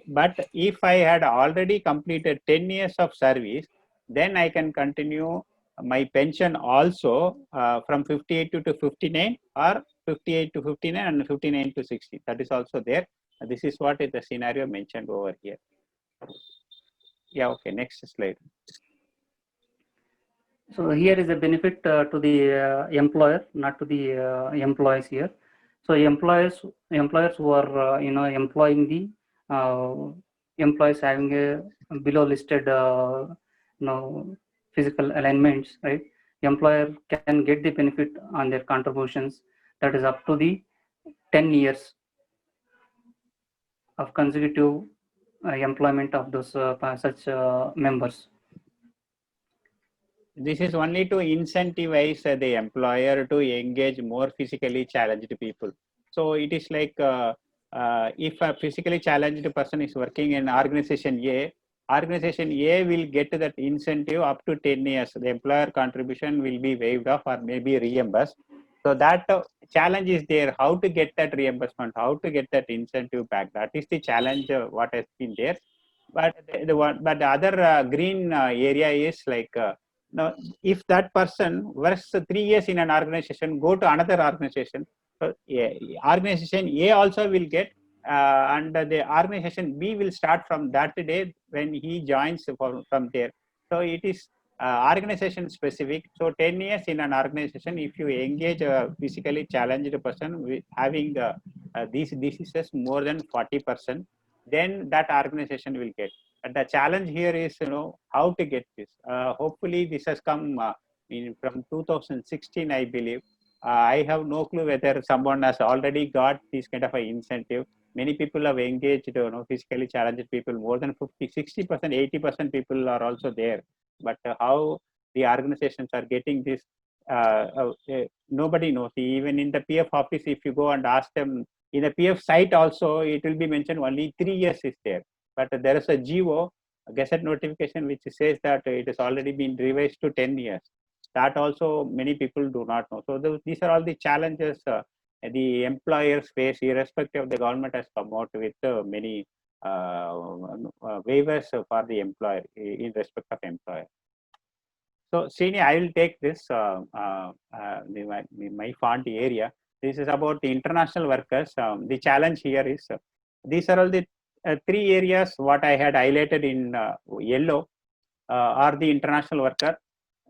S1: But if I had already completed 10 years of service, then I can continue my pension also from 58 to 59 or 58 to 59 and 59 to 60. That is also there. This is what is the scenario mentioned over here. Yeah, okay, next slide.
S2: So here is a benefit to the employer, not to the employees here. So employers who are employing the employees having a below listed physical alignments, right? Employer can get the benefit on their contributions, that is up to the 10 years of consecutive employment of those such members.
S1: This is only to incentivize the employer to engage more physically challenged people. So it is like if a physically challenged person is working in organization A will get that incentive up to 10 years. The employer contribution will be waived off or maybe reimbursed. So that challenge is there, how to get that reimbursement, how to get that incentive back. That is the challenge what has been there. But the other green area is like, now, if that person works 3 years in an organization, go to another organization, so organization A also will get, and the organization B will start from that day when he joins from there. So it is organization specific. So 10 years in an organization, if you engage a physically challenged person with having these diseases more than 40%, then that organization will get. And the challenge here is, how to get this. Hopefully, this has come from 2016, I believe. I have no clue whether someone has already got this kind of an incentive. Many people have engaged, physically challenged people. More than 50, 60%, 80% people are also there. But how the organizations are getting this, nobody knows. Even in the PF office, if you go and ask them, in the PF site also, it will be mentioned only 3 years is there. But there is a GO, a Gazette notification, which says that it has already been revised to 10 years. That also many people do not know. So these are all the challenges the employers face, irrespective of the government has come out with many waivers for the employer in respect of employer. So Srini, I will take this, my font area. This is about the international workers. The challenge here is, these are all the 3 areas what I had highlighted in yellow are the international worker.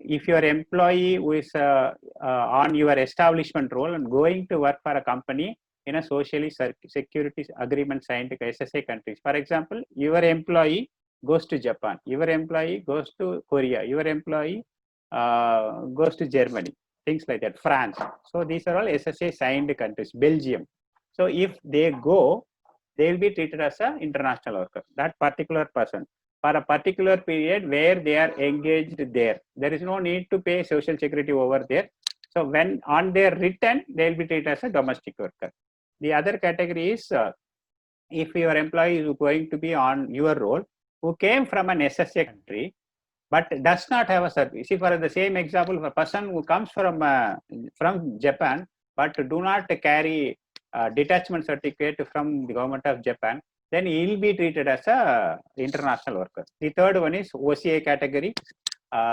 S1: If your employee who is on your establishment role and going to work for a company in a socially security agreement signed with SSA countries. For example, your employee goes to Japan, your employee goes to Korea, your employee goes to Germany, things like that, France. So these are all SSA signed countries, Belgium. So if they go, they will be treated as an international worker, that particular person, for a particular period where they are engaged there. There is no need to pay social security over there. So when on their return, they will be treated as a domestic worker. The other category is, if your employee is going to be on your role, who came from an SSA country, but does not have a service. See, for the same example, if a person who comes from Japan, but do not carry detachment certificate from the government of Japan, then he will be treated as a international worker. The third one is OCA category.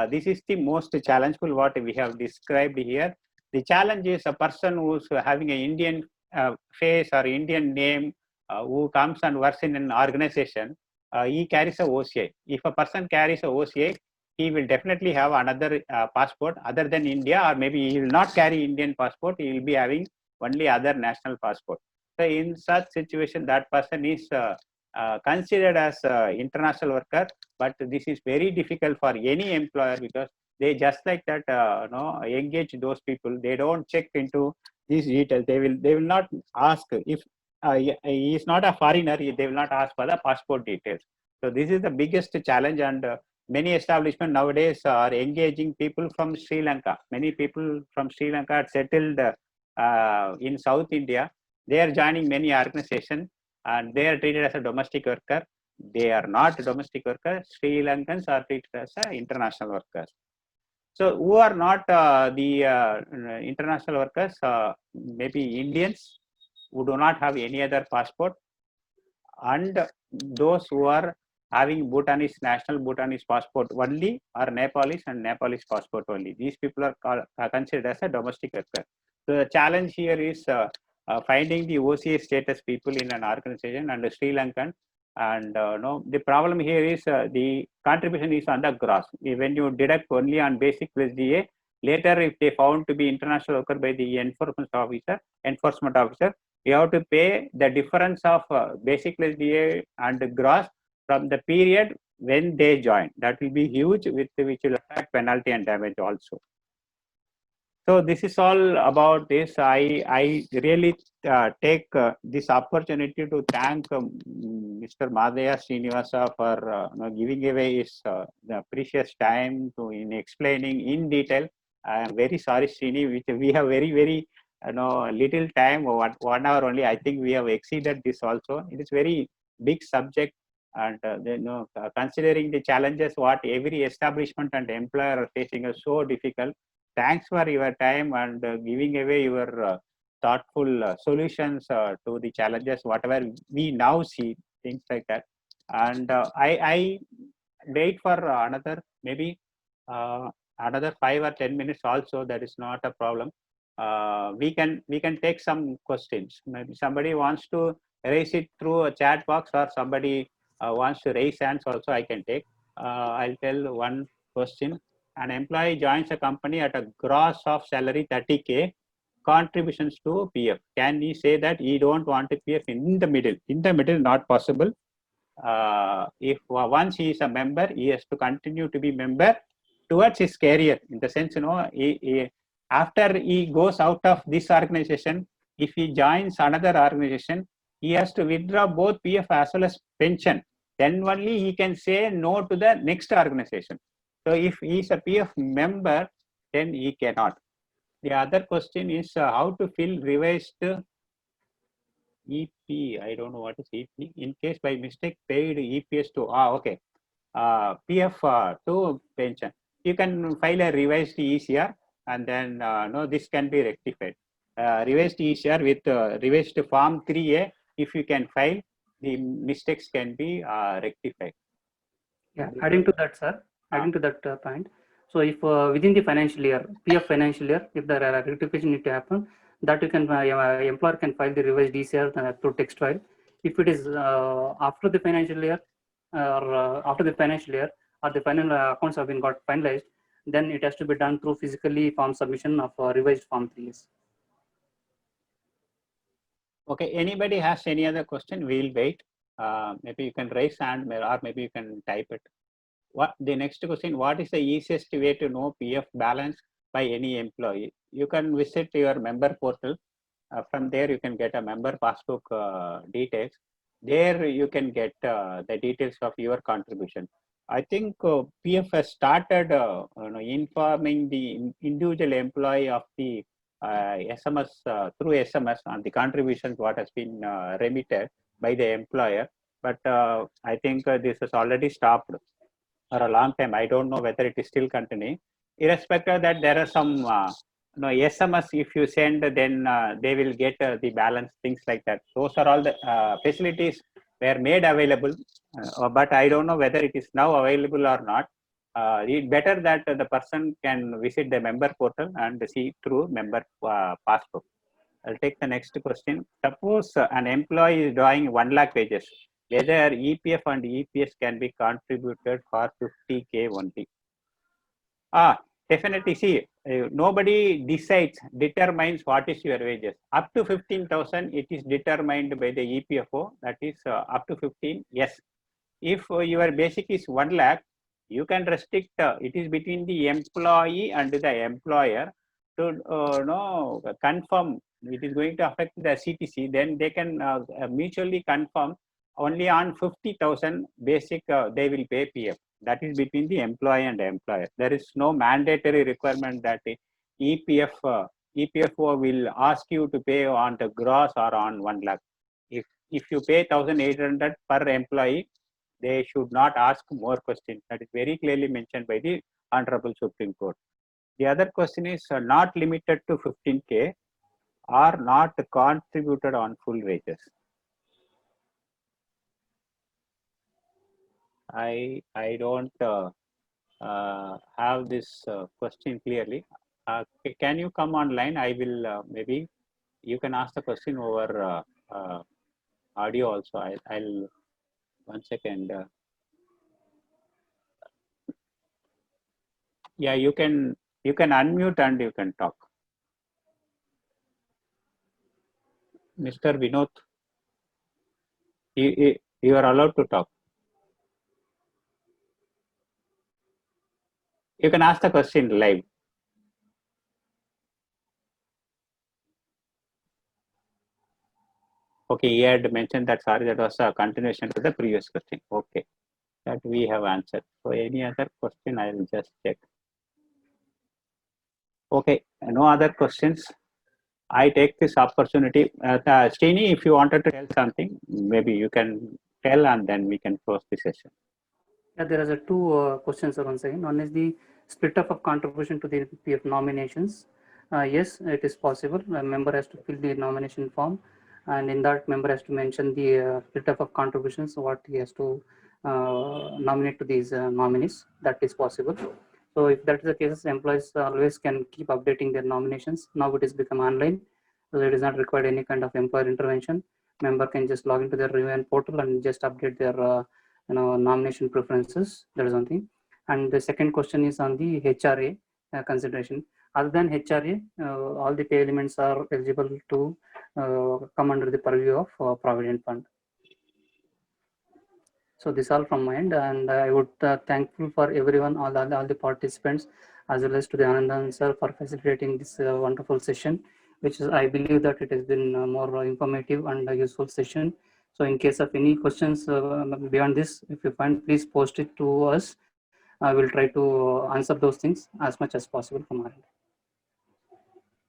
S1: This is the most challengeful what we have described here. The challenge is a person who's having an Indian face or Indian name, who comes and works in an organization, he carries a OCA. If a person carries a OCA, he will definitely have another passport other than India, or maybe he will not carry Indian passport, he will be having only other national passport. So in such situation, that person is considered as international worker, but this is very difficult for any employer because they just like that engage those people. They don't check into these details. They will not ask if he is not a foreigner. They will not ask for the passport details. So this is the biggest challenge, and many establishments nowadays are engaging people from Sri Lanka. Many people from Sri Lanka are settled in South India. They are joining many organizations and they are treated as a domestic worker. They are not domestic workers. Sri Lankans are treated as international workers. So who are not the international workers? Maybe Indians who do not have any other passport, and those who are having Bhutanese passport only, or Nepalese and Nepalese passport only. These people are considered as a domestic worker. So the challenge here is finding the OCA status people in an organization and Sri Lankan. And no, the problem here is the contribution is on the gross. When you deduct only on basic plus DA, later if they found to be international worker by the enforcement officer, you have to pay the difference of basic plus DA and gross from the period when they join. That will be huge, which will attract penalty and damage also. So this is all about this. I really take this opportunity to thank Mr. Madhya Srinivasa for giving away his the precious time to in explaining in detail. I am very sorry, Srini, which we have very little time, 1 hour only. I think we have exceeded this also. It is very big subject, and considering the challenges what every establishment and employer are facing are so difficult. Thanks for your time and giving away your thoughtful solutions to the challenges, whatever we now see, things like that. And I wait for another maybe another 5 or 10 minutes also. That is not a problem. We can take some questions. Maybe somebody wants to raise it through a chat box, or somebody wants to raise hands also. I can take. I'll tell one question. An employee joins a company at a gross of salary 30K, contributions to PF. Can he say that he don't want a PF in the middle? In the middle, not possible. If once he is a member, he has to continue to be member towards his career. In the sense, after he goes out of this organization, if he joins another organization, he has to withdraw both PF as well as pension. Then only he can say no to the next organization. So if he is a PF member, then he cannot. The other question is how to fill revised EP. I don't know what is EP. In case by mistake paid EPS to PF to pension. You can file a revised ECR, and then this can be rectified. Revised ECR with revised Form 3A. If you can file, the mistakes can be rectified.
S2: Yeah, adding to that, sir. Adding to that point. So if within the financial year, PF financial year, if there are rectification need to happen, that you can employer can file the revised DCR through text file. If it is after the financial year or after the financial year, or the final accounts have been got finalized, then it has to be done through physically form submission of revised Form 3s.
S1: Okay. Anybody has any other question? We'll wait. Maybe you can raise hand, or maybe you can type it. What the next question? What is the easiest way to know PF balance by any employee? You can visit your member portal. From there, you can get a member passbook details. There, you can get the details of your contribution. I think PF has started informing the individual employee of the SMS through SMS on the contributions what has been remitted by the employer. But I think this has already stopped for a long time. I don't know whether it is still continuing. Irrespective of that, there are some SMS if you send, then they will get the balance, things like that. Those are all the facilities were made available, but I don't know whether it is now available or not. It's better that the person can visit the member portal and see through member passbook. I'll take the next question. Suppose an employee is drawing 1 lakh wages, whether EPF and EPS can be contributed for 50K only. Definitely. See, nobody determines what is your wages. Up to 15,000, it is determined by the EPFO. That is up to 15. Yes. If your basic is 1 lakh, you can restrict. It is between the employee and the employer to confirm. It is going to affect the CTC. Then they can mutually confirm only on 50,000 basic. They will pay PF. That is between the employee and the employer. There is no mandatory requirement that EPFO will ask you to pay on the gross or on 1 lakh. If you pay 1,800 per employee, they should not ask more questions. That is very clearly mentioned by the Honorable Supreme Court. The other question is not limited to 15K or not contributed on full wages. I don't have this question clearly. Can you come online? I will maybe You can ask the question over audio also. I'll 1 second. Yeah, you can unmute and you can talk. Mr. Vinod, you are allowed to talk. You can ask the question live. Okay, he had mentioned that, sorry, that was a continuation to the previous question. Okay, that we have answered. So any other question, I will just check. Okay, no other questions. I take this opportunity. Srini, if you wanted to tell something, maybe you can tell and then we can close the session.
S2: Yeah, there are two questions once again. One is the split up of contribution to the PF nominations. Yes, it is possible. A member has to fill the nomination form, and in that member has to mention the split up of contributions, what he has to nominate to these nominees. That is possible. So if that is the case, employees always can keep updating their nominations. Now it is become online, so it is not required any kind of employer intervention. Member can just log into their Review portal and just update their nomination preferences. That is one thing. And the second question is on the HRA consideration. Other than HRA, all the pay elements are eligible to come under the purview of Provident Fund. So this all from my end, and I would thankful for everyone, all the participants, as well as to the Anandan sir for facilitating this wonderful session, which is, I believe that it has been more informative and useful session. So in case of any questions beyond this, if you find, please post it to us. I will try to answer those things as much as possible from our end.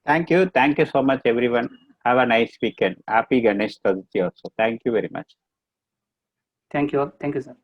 S1: Thank you. Thank you so much, everyone. Have a nice weekend. Happy Ganesh Chaturthi also. Thank you very much.
S2: Thank you all. Thank you, sir.